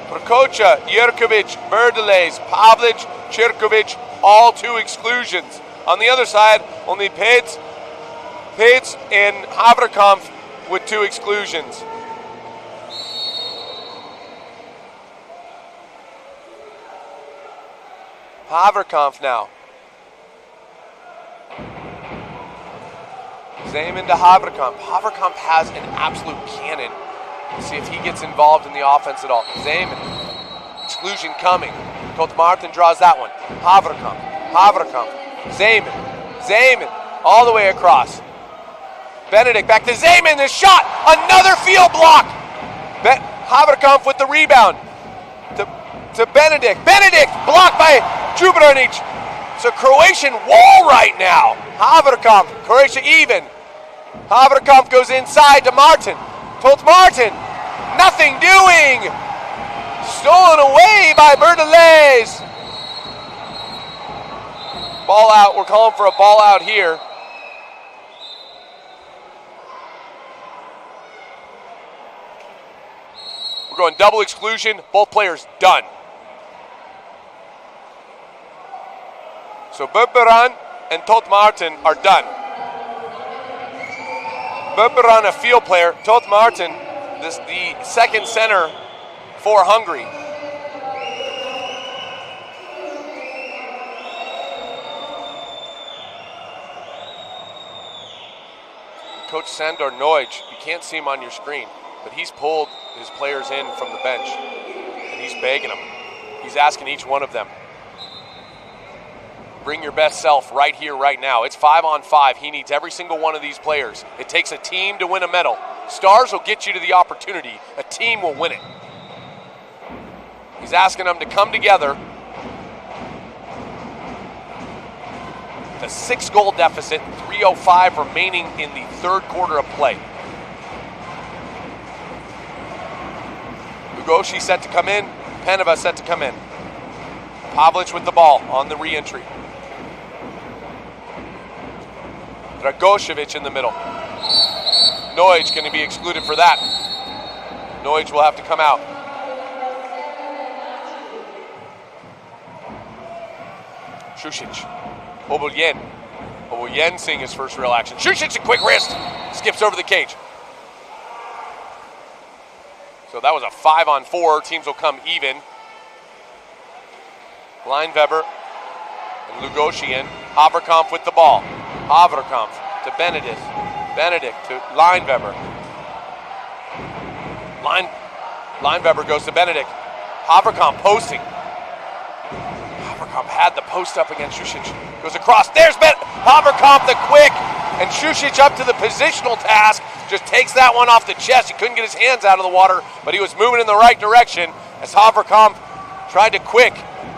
Prokocha, Jerkovic, Berdelez, Pavlic, Čerković, all 2 exclusions. On the other side, only Pets and Haverkamp with 2 exclusions. Haverkamp now. Zeman to Haverkamp. Haverkamp has an absolute cannon. Let's see if he gets involved in the offense at all. Zeman. Exclusion coming. Tot Martin draws that one. Haverkamp. Zeman. All the way across. Benedict back to Zeman. The shot. Another field block. Haverkamp with the rebound. To Benedict. Benedict blocked by Čubranić. It's a Croatian wall right now. Haverkamp. Croatia even. Haverkamp goes inside to Martin. Tot Martin. Nothing doing. Stolen away by Berdelez. Ball out. We're calling for a ball out here. We're going double exclusion. Both players done. So Berberan and Tot Martin are done. Berberan, a field player. Tot Martin, the second center for Hungary. Coach Sandor Noj, you can't see him on your screen, but he's pulled his players in from the bench, and he's begging them. He's asking each one of them, bring your best self right here, right now. It's 5-on-5. He needs every single one of these players. It takes a team to win a medal. Stars will get you to the opportunity. A team will win it. He's asking them to come together. A 6-goal deficit, 3:05 remaining in the third quarter of play. Lugosi set to come in. Peneva set to come in. Pavlic with the ball on the re-entry. Dragocevic in the middle. Noj going to be excluded for that. Noj will have to come out. Šušić. Oboljen seeing his first real action. Šušić, a quick wrist. Skips over the cage. So that was a 5-on-4. Teams will come even. Leinweber and Lugosian. Haverkamp with the ball. Haverkamp to Benedict. Benedict to Leinweber. Leinweber goes to Benedict. Haverkamp posting. Haverkamp had the post up against Šušić. Goes across. There's Haverkamp the quick. And Šušić up to the positional task. Just takes that one off the chest. He couldn't get his hands out of the water, but he was moving in the right direction as Haverkamp tried to quick.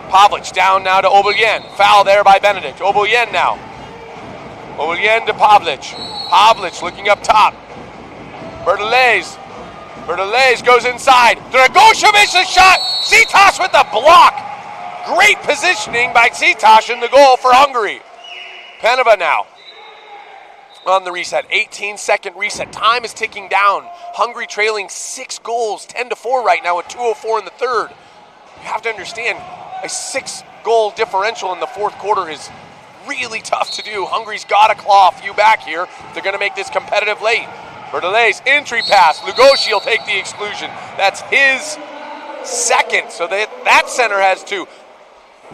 Pavlic down now to Oboljen. Foul there by Benedict. Oboljen now. Oboljen to Pavlic. Pavlic looking up top. Bertolez. Bertolez goes inside. Dragocevic the shot. Citas with the block. Great positioning by Citas in the goal for Hungary. Peneva now on the reset. 18-second reset. Time is ticking down. Hungary trailing 6 goals, 10-4 right now with 2:04 in the third. You have to understand, a 6-goal differential in the fourth quarter is really tough to do. Hungary's got to claw a few back here. They're going to make this competitive late. Bertolez, entry pass. Lugosi will take the exclusion. That's his second, so that center has 2.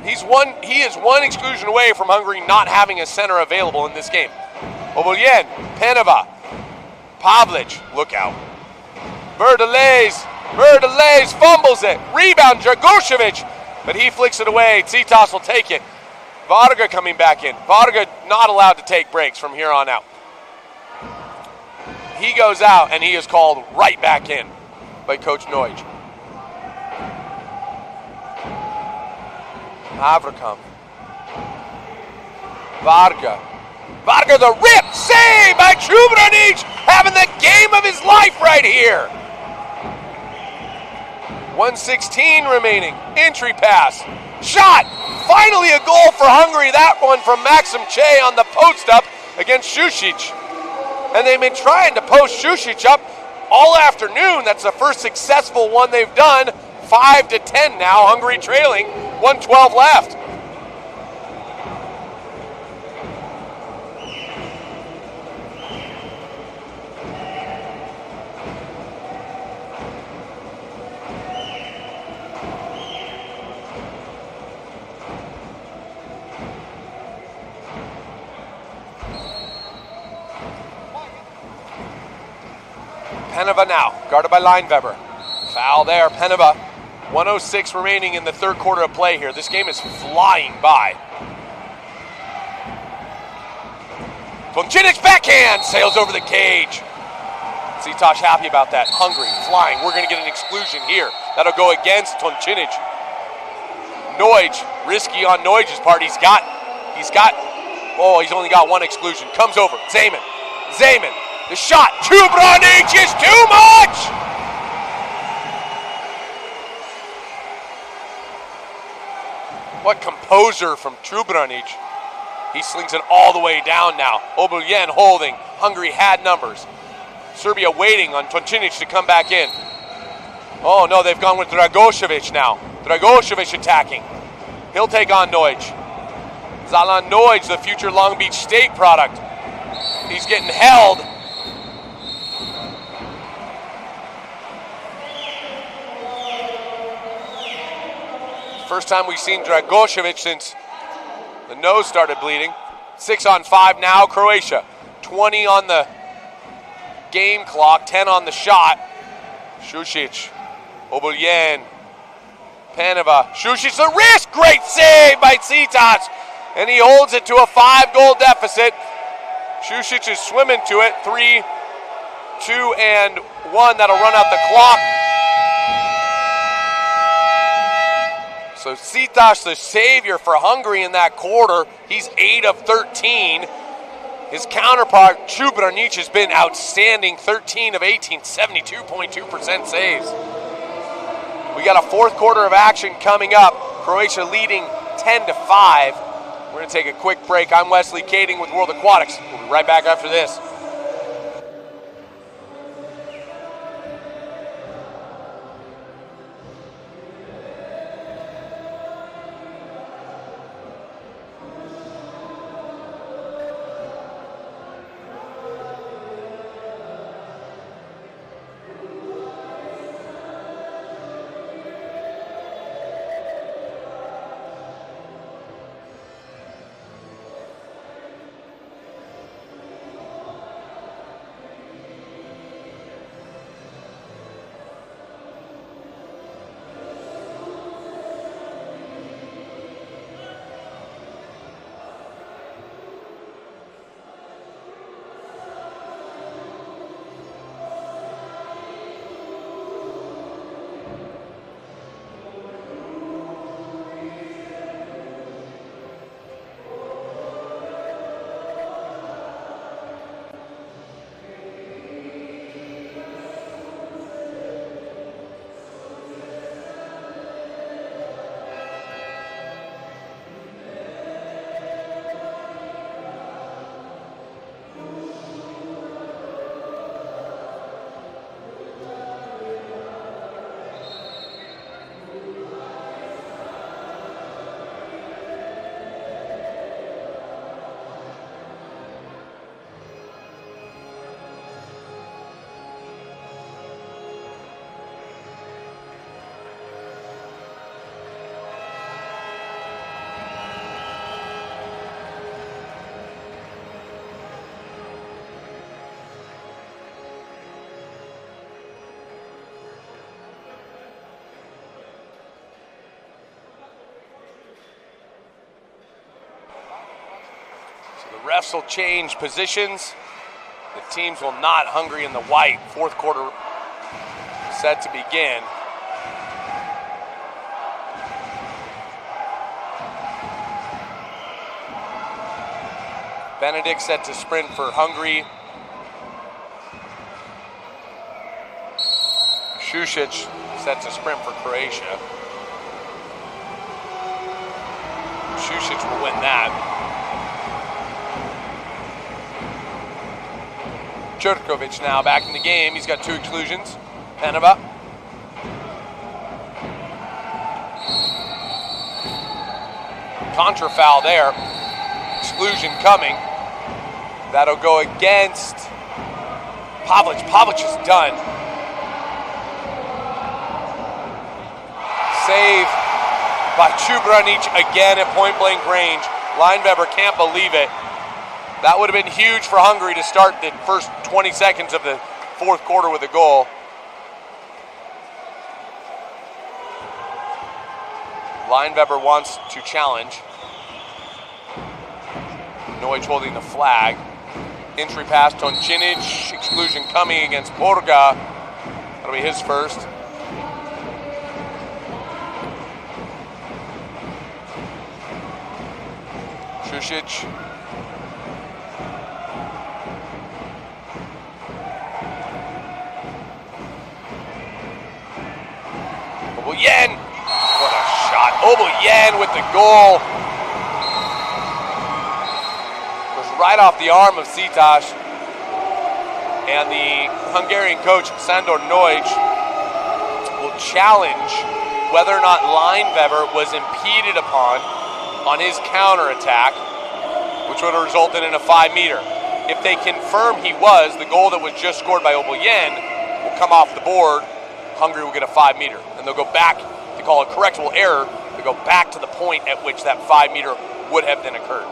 He is one exclusion away from Hungary not having a center available in this game. Oboljen, Peneva, Pavlic, look out. Bertolez fumbles it. Rebound, Dragocevic, but he flicks it away. Citas will take it. Varga coming back in. Varga not allowed to take breaks from here on out. He goes out, and he is called right back in by Coach Noj. Haverkamp. Varga the rip! Save by Čubranić! Having the game of his life right here. 1:16 remaining. Entry pass. Shot! Finally a goal for Hungary. That one from Maxim Che on the post up against Šušić. And they've been trying to post Šušić up all afternoon. That's the first successful one they've done. 5-10 now. Hungary trailing. 1:12 left. Peneva now, guarded by Leinweber. Foul there, Peneva. 1:06 remaining in the third quarter of play here. This game is flying by. Toncinic backhand sails over the cage. Citas happy about that. Hungary flying. We're going to get an exclusion here. That'll go against Toncinic. Noj, risky on Noj's part. He's only got one exclusion. Comes over. Zeman. The shot. Čubranić is too much! What composure from Čubranić. He slings it all the way down now. Oboljen holding. Hungary had numbers. Serbia waiting on Toncinic to come back in. Oh no, they've gone with Dragocevic now. Dragocevic attacking. He'll take on Noj. Zalan Noj, the future Long Beach State product. He's getting held. First time we've seen Dragocevic since the nose started bleeding. 6-on-5 now, Croatia. 20 on the game clock, 10 on the shot. Šušić, Obuljen, Paneva. Šušić the wrist, great save by Citas. And he holds it to a 5-goal deficit. Šušić is swimming to it. 3, 2, and 1. That'll run out the clock. So Citas, the savior for Hungary in that quarter. He's 8 of 13. His counterpart, Čubranić, has been outstanding. 13 of 18, 72.2% saves. We got a fourth quarter of action coming up. Croatia leading 10-5. We're going to take a quick break. I'm Wesley Kading with World Aquatics. We'll be right back after this. The refs will change positions. The teams will not. Hungary in the white. Fourth quarter set to begin. Benedict set to sprint for Hungary. Šušić set to sprint for Croatia. Šušić will win that. Jurkovic now back in the game. He's got 2 exclusions. Paneva. Contra foul there. Exclusion coming. That'll go against Pavlic. Pavlic is done. Save by Čubranić again at point-blank range. Lineweber can't believe it. That would have been huge for Hungary to start the first 20 seconds of the fourth quarter with a goal. Lineweber wants to challenge. Noj holding the flag. Entry pass to Toncinic. Exclusion coming against Porga. That'll be his first. Šušić. Obuljen. What a shot. Obuljen with the goal. Right off the arm of Citas, and the Hungarian coach Sandor Noj will challenge whether or not Lineweber was impeded upon on his counterattack, which would have resulted in a 5-meter. If they confirm he was, the goal that was just scored by Obolyen will come off the board. Hungary will get a 5-meter. And they'll go back, they call it correctable error, they go back to the point at which that 5-meter would have then occurred.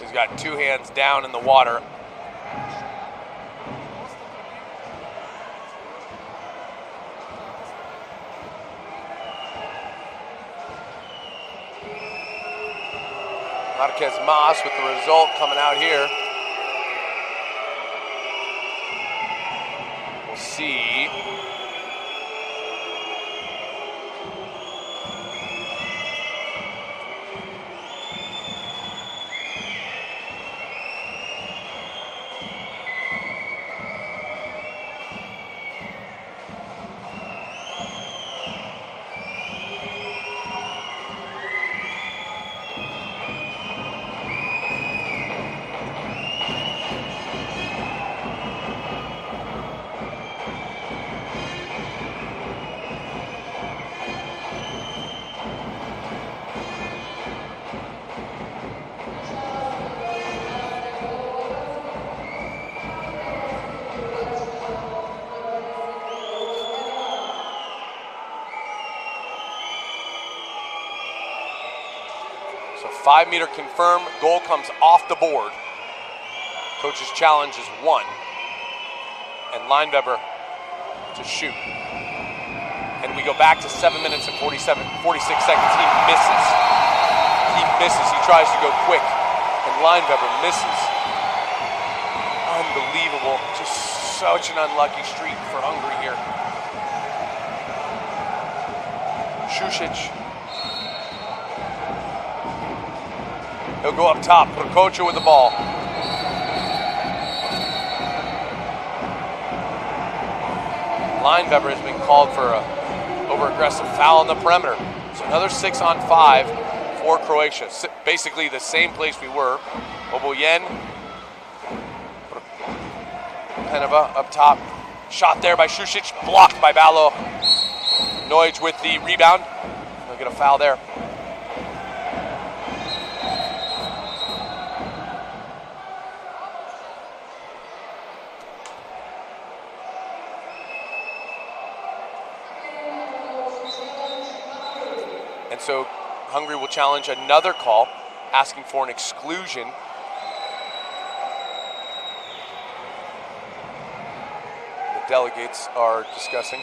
He's got 2 hands down in the water. Marquez Mas with the result coming out here. We'll see. So 5-meter confirmed, goal comes off the board. Coach's challenge is 1. And Lineweber to shoot. And we go back to 7 minutes and 46 seconds. He misses. He tries to go quick. And Lineweber misses. Unbelievable. Just such an unlucky streak for Hungary here. Šušić. He'll go up top. Prokocha with the ball. Lineweber has been called for an over-aggressive foul on the perimeter. So another 6-on-5 for Croatia. Basically the same place we were. Obolyen. Peneva up top. Shot there by Šušić. Blocked by Balo. Noj with the rebound. He'll get a foul there. And so Hungary will challenge another call, asking for an exclusion. The delegates are discussing.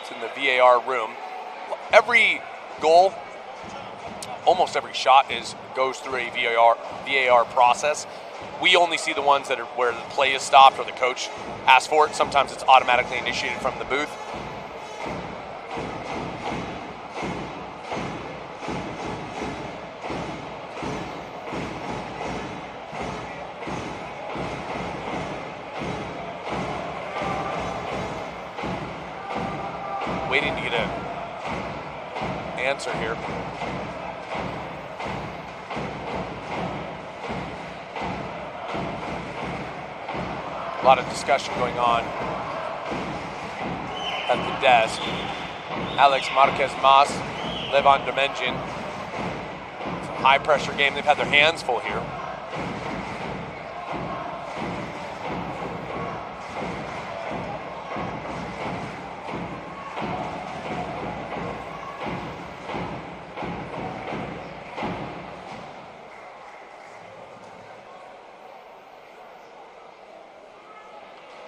It's in the VAR room. Every goal, almost every shot goes through a VAR process. We only see the ones that are where the play is stopped or the coach asks for it. Sometimes it's automatically initiated from the booth. Waiting to get an answer here. A lot of discussion going on at the desk. Alex Marquez Mas, Levan Dimension. It's a high pressure game. They've had their hands full here.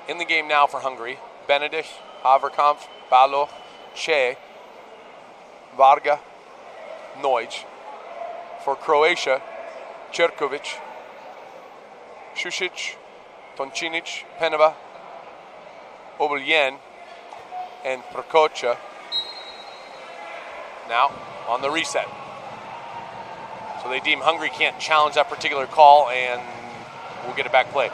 In the game now for Hungary, Benedict, Haverkamp, Balo, Che, Varga, Noj. For Croatia, Čerković, Šušić, Toncinic, Peneva, Obolyen, and Prokocha. Now on the reset. So they deem Hungary can't challenge that particular call, and we'll get it back play.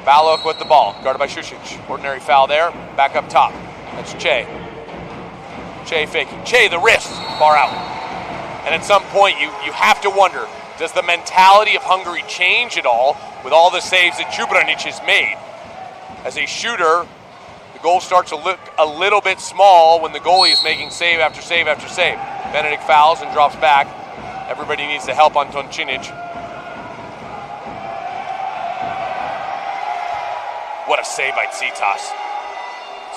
Balok with the ball, guarded by Šušić. Ordinary foul there, back up top. That's Che. Che faking. Che, the wrist, far out. And at some point, you have to wonder, does the mentality of Hungary change at all with all the saves that Jubranic has made? As a shooter, the goal starts to look a little bit small when the goalie is making save after save after save. Benedict fouls and drops back. Everybody needs to help on Toncinic. What a save by Tsitas.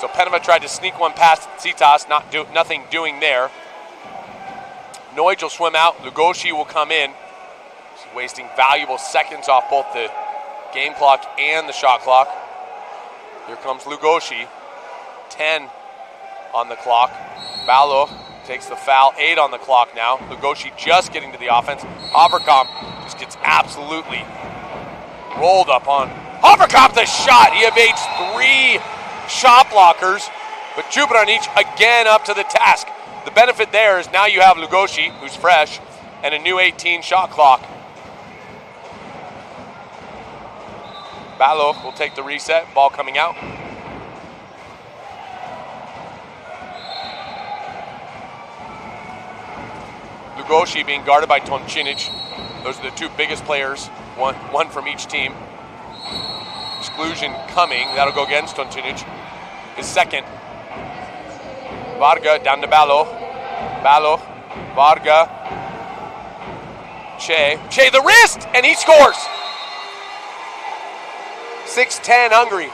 So Penova tried to sneak one past Tsitas, nothing doing there. Noij will swim out, Lugosi will come in. He's wasting valuable seconds off both the game clock and the shot clock. Here comes Lugosi, 10 on the clock. Balok takes the foul, 8 on the clock now. Lugosi just getting to the offense. Haverkamp just gets absolutely rolled up on. Haverkamp the shot, he evades 3 shot blockers, but Jubranic again up to the task. The benefit there is now you have Lugosi, who's fresh, and a new 18 shot clock. Balok will take the reset, ball coming out. Lugosi being guarded by Toncinic. Those are the 2 biggest players, one from each team. Exclusion coming, that'll go against Toncinic. His second. Varga down to Balok. Balok, Varga. Che the wrist, and he scores! 6-10 Hungary.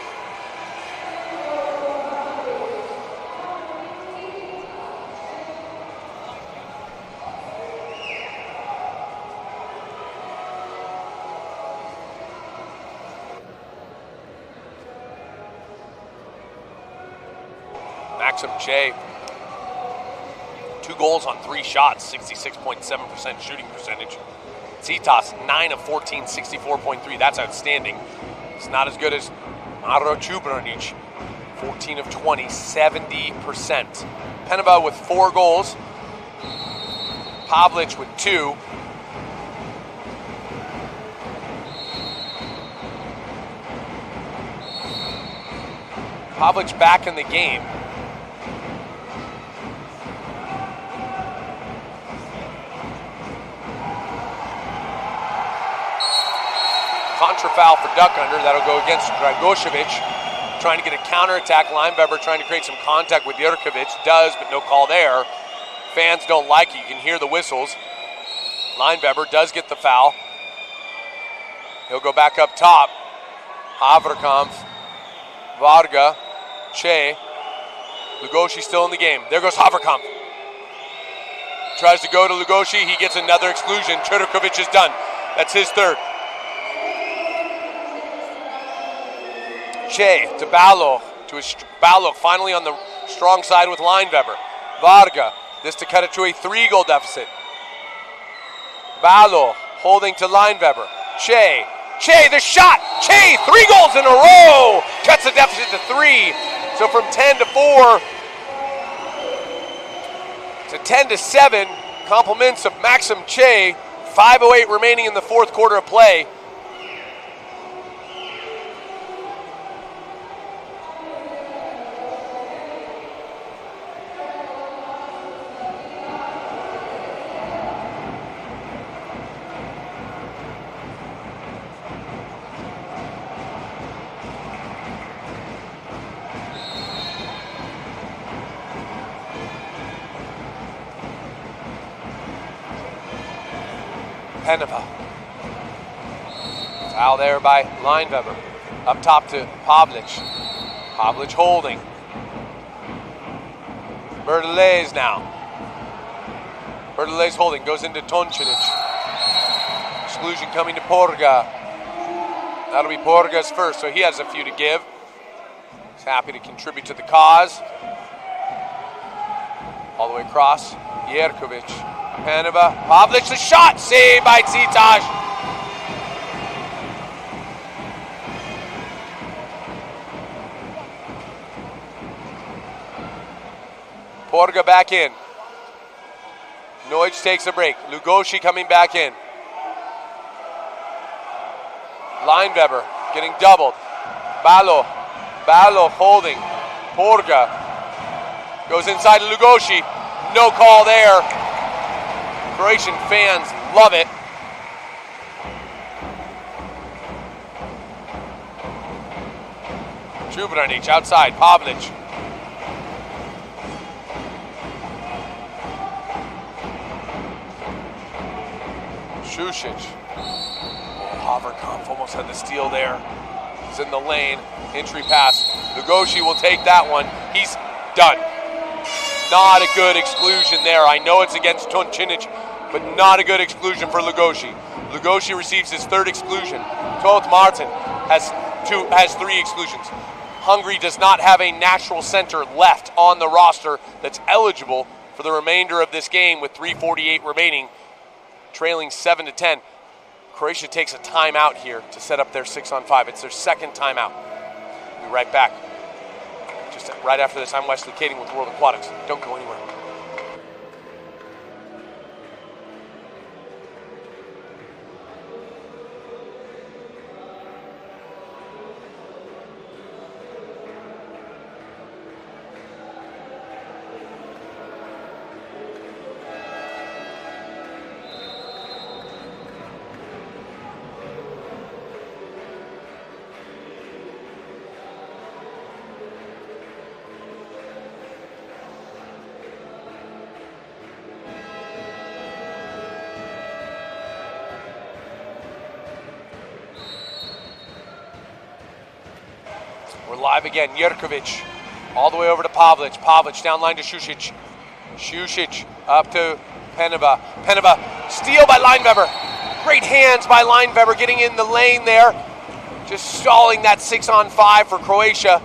Maxim Che, 2 goals on 3 shots, 66.7% shooting percentage. Tsitas, 9 of 14, 64.3. That's outstanding. It's not as good as Maro Jubranic, 14 of 20, 70%. Penova with 4 goals. Pavlic with 2. Pavlic back in the game. Contra foul for Duck Under. That'll go against Dragošević. Trying to get a counterattack. Lineweber trying to create some contact with Jurkovic. Does, but no call there. Fans don't like it. You can hear the whistles. Lineweber does get the foul. He'll go back up top. Haverkamp, Varga, Che. Lugosi still in the game. There goes Haverkamp. Tries to go to Lugosi. He gets another exclusion. Jurkovic is done. That's his 3rd. Che to Balok, Balok finally on the strong side with Lineweber. Varga, this to cut it to a 3-goal deficit. Balok holding to Lineweber. Che the shot. Che, 3 goals in a row. Cuts the deficit to 3. So from 10 to 4 to 10 to 7. Compliments of Maxim Che. 5:08 remaining in the 4th quarter of play. Penova. Foul there by Lineweber. Up top to Pavlic. Pavlic holding. Bertolets now. Bertolets holding. Goes into Toncinic. Exclusion coming to Porga. That'll be Porga's first, so he has a few to give. He's happy to contribute to the cause. All the way across. Jerkovic. Penova, Pavlic, the shot, saved by Tsitas. Porga back in. Noij takes a break. Lugosi coming back in. Lineweber getting doubled. Balo holding. Porga goes inside to Lugosi. No call there. Croatian fans love it. Čubranić outside, Pavlic. Šušić. Haverkamp almost had the steal there. He's in the lane. Entry pass. Lugosi will take that one. He's done. Not a good exclusion there. I know it's against Toncinic, but not a good exclusion for Lugosi. Lugosi receives his third exclusion. Toth Martin has 3 exclusions. Hungary does not have a natural center left on the roster that's eligible for the remainder of this game with 3:48 remaining, trailing 7-10. Croatia takes a timeout here to set up their 6-on-5. It's their second timeout. We'll be right back. Just right after this, I'm Wesley Kading with World Aquatics. Don't go anywhere. We're live again. Jerkovic all the way over to Pavlic. Pavlic down line to Šušić. Šušić up to Peneva. Peneva, steal by Lineweber. Great hands by Lineweber getting in the lane there. Just stalling that 6-on-5 for Croatia.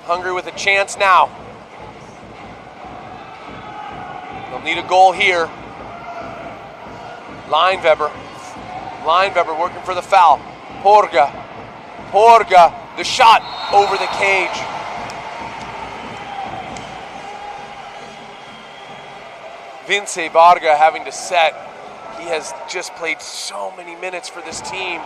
Hungary with a chance now. They'll need a goal here. Lineweber working for the foul. Porga, the shot over the cage. Vince Varga having to set. He has just played so many minutes for this team.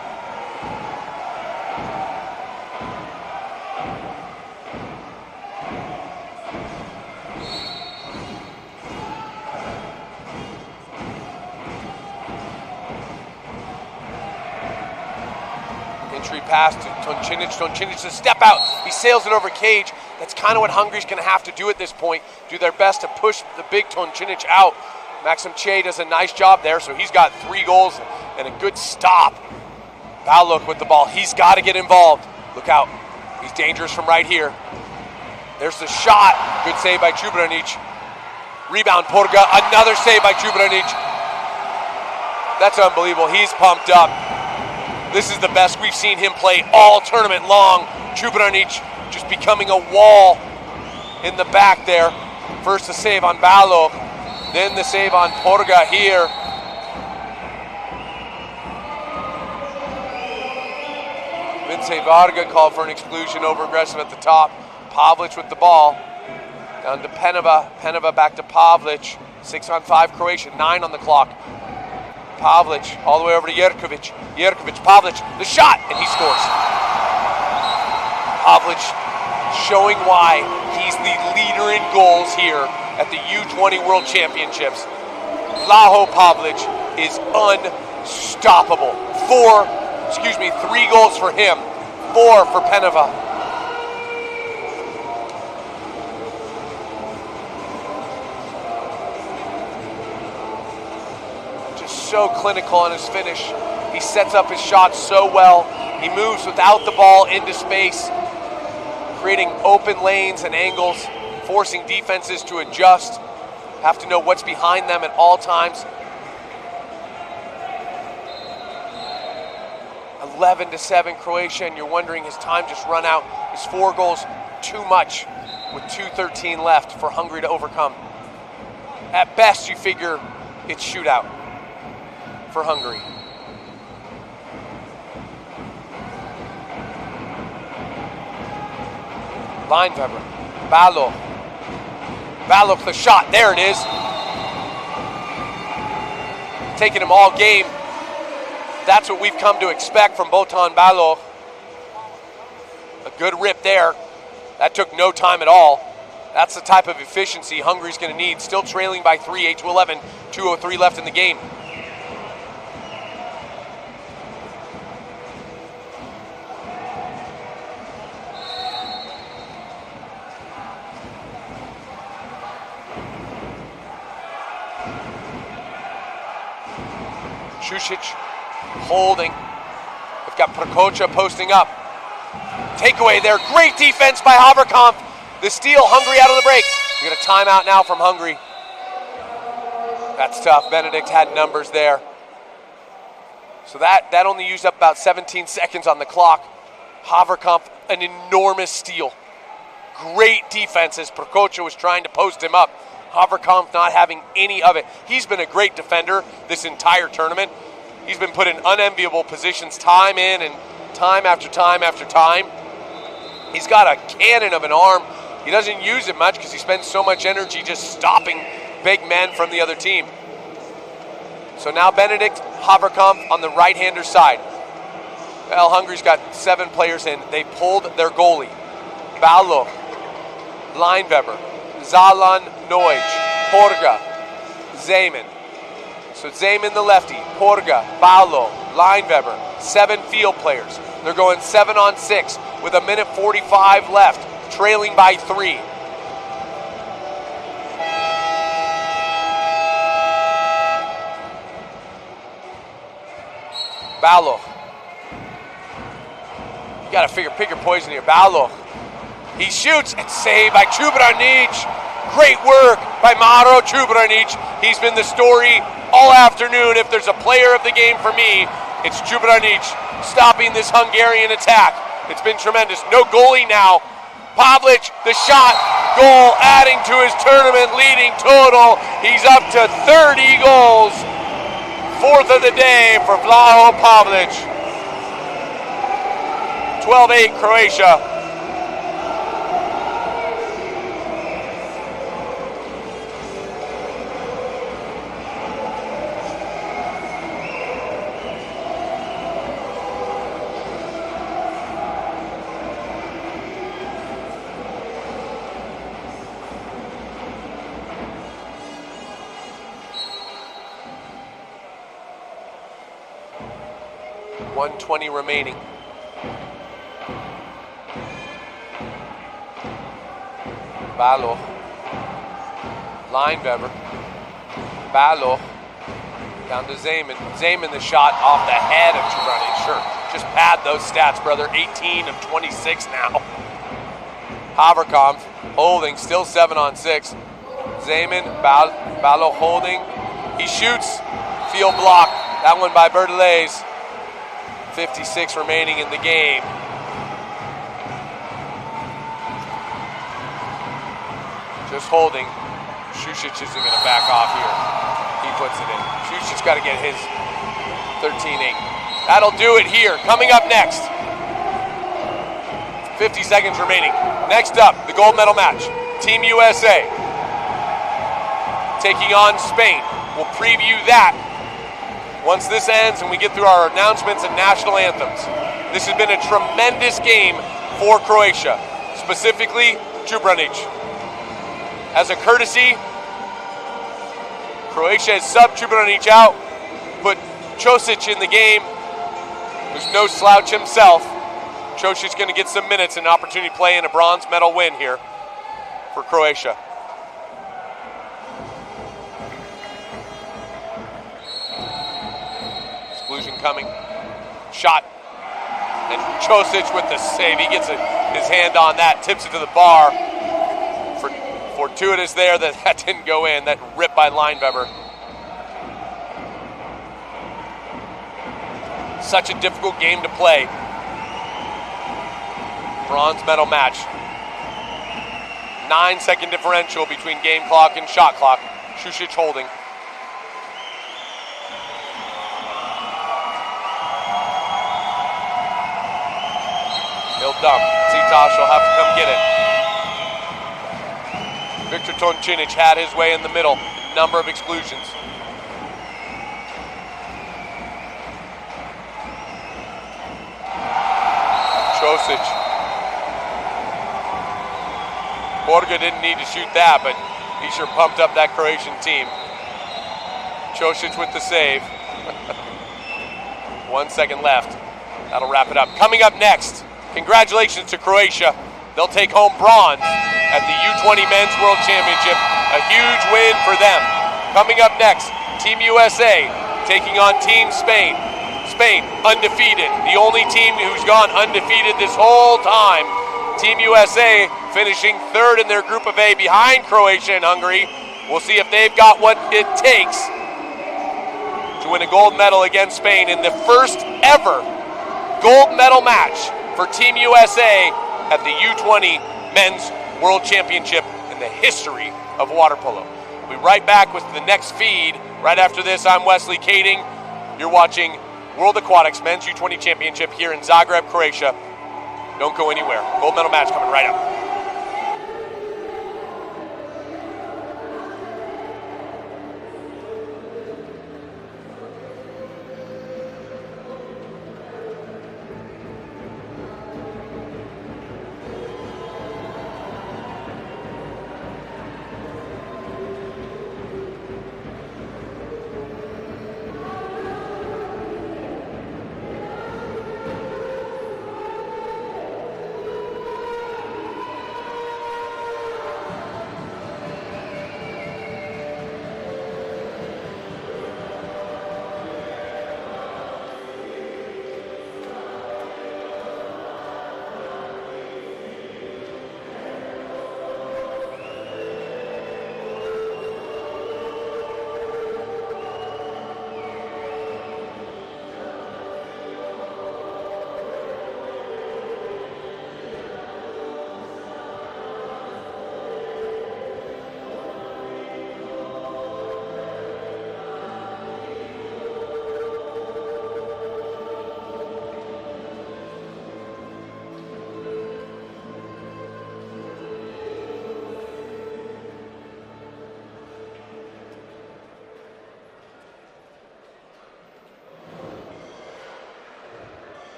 Entry pass to Toncinic. Toncinic to step out. He sails it over cage. That's kind of what Hungary's going to have to do at this point. Do their best to push the big Toncinic out. Maxim Che does a nice job there, so he's got 3 goals and a good stop. Baluk with the ball. He's got to get involved. Look out. He's dangerous from right here. There's the shot. Good save by Čubranić. Rebound, Porga. Another save by Čubranić. That's unbelievable. He's pumped up. This is the best we've seen him play all tournament long. Čubranić just becoming a wall in the back there. First the save on Balog, then the save on Porga here. Vince Varga called for an exclusion, over aggressive at the top. Pavlic with the ball. Down to Peneva. Peneva back to Pavlic. 6-on-5 Croatia, 9 on the clock. Pavlic all the way over to Jerkovic. Jerkovic, Pavlic, the shot, and he scores. Pavlic showing why he's the leader in goals here at the U20 World Championships. Vlaho Pavlic is unstoppable. 3 goals for him, 4 for Peneva. So clinical on his finish. He sets up his shots so well. He moves without the ball into space, creating open lanes and angles, forcing defenses to adjust, have to know what's behind them at all times. 11-7 Croatia, and you're wondering, his time just run out. His 4 goals too much with 2:13 left for Hungary to overcome. At best, you figure it's shootout for Hungary. Lineweber, Balog, the shot, there it is. Taking him all game That's what we've come to expect from Botan Balo. A good rip there. That took no time at all. That's the type of efficiency Hungary's going to need. Still trailing by 3, 8-11, 2:03 left in the game. Šušić holding. We've got Prokocha posting up. Takeaway there. Great defense by Haverkamp. The steal, Hungary out of the break. We got a timeout now from Hungary. That's tough. Benedict had numbers there. So that only used up about 17 seconds on the clock. Haverkamp, an enormous steal. Great defense as Prokocha was trying to post him up. Haverkamp not having any of it. He's been a great defender this entire tournament. He's been put in unenviable positions time in and time after time after time. He's got a cannon of an arm. He doesn't use it much because he spends so much energy just stopping big men from the other team. So now Benedict, Haverkamp on the right-hander side. Well, Hungary's got 7 players in. They pulled their goalie. Balo, Leinweber, Zalan, Noij, Porga, Zeman. So Zeman the lefty, Porga, Balo, Leinweber, 7 field players. They're going 7-on-6 with 1:45 left, trailing by 3. Balo. You gotta pick your poison here. Balo. He shoots and saved by Čubranić. Great work by Maro Čubranić. He's been the story all afternoon. If there's a player of the game for me, it's Čubranić stopping this Hungarian attack. It's been tremendous. No goalie now. Pavlic, the shot, goal, adding to his tournament leading total. He's up to 30 goals. 4th of the day for Vlaho Pavlic. 12-8 Croatia. .120 remaining. Balo. Leinweber. Balo. Down to Zeman. Zeman the shot off the head of Čubranić. Sure, just pad those stats, brother. 18 of 26 now. Haverkamp holding, still 7-on-6. Zeman, Balo holding. He shoots. Field block. That one by Berdelais. 56 remaining in the game. Just holding. Šušić isn't going to back off here. He puts it in. Šušić got to get his 13-8. That'll do it here. Coming up next. 50 seconds remaining. Next up, the gold medal match. Team USA taking on Spain. We'll preview that once this ends and we get through our announcements and national anthems. This has been a tremendous game for Croatia, specifically Čubranić. As a courtesy, Croatia has subbed Čubranić out, put Ćosić in the game, who's no slouch himself. Ćosić going to get some minutes and an opportunity to play in a bronze medal win here for Croatia. Exclusion coming. Shot. And Ćosić with the save. He gets his hand on that, tips it to the bar. Fortuitous there that didn't go in. That rip by Leinweber. Such a difficult game to play. Bronze medal match. 9-second differential between game clock and shot clock. Šušić holding. He'll dump. Zitosh will have to come get it. Viktor Toncinic had his way in the middle. A number of exclusions. Kosic. Borga didn't need to shoot that, but he sure pumped up that Croatian team. Kosic with the save. 1 second left. That'll wrap it up. Coming up next, congratulations to Croatia. They'll take home bronze at the U20 Men's World Championship. A huge win for them. Coming up next, Team USA taking on Team Spain. Spain, undefeated. The only team who's gone undefeated this whole time. Team USA finishing third in their Group of A behind Croatia and Hungary. We'll see if they've got what it takes to win a gold medal against Spain in the first ever gold medal match for Team USA at the U20 Men's World Championship in the history of water polo. We'll be right back with the next feed. Right after this, I'm Wesley Kading. You're watching World Aquatics Men's U20 Championship here in Zagreb, Croatia. Don't go anywhere. Gold medal match coming right up.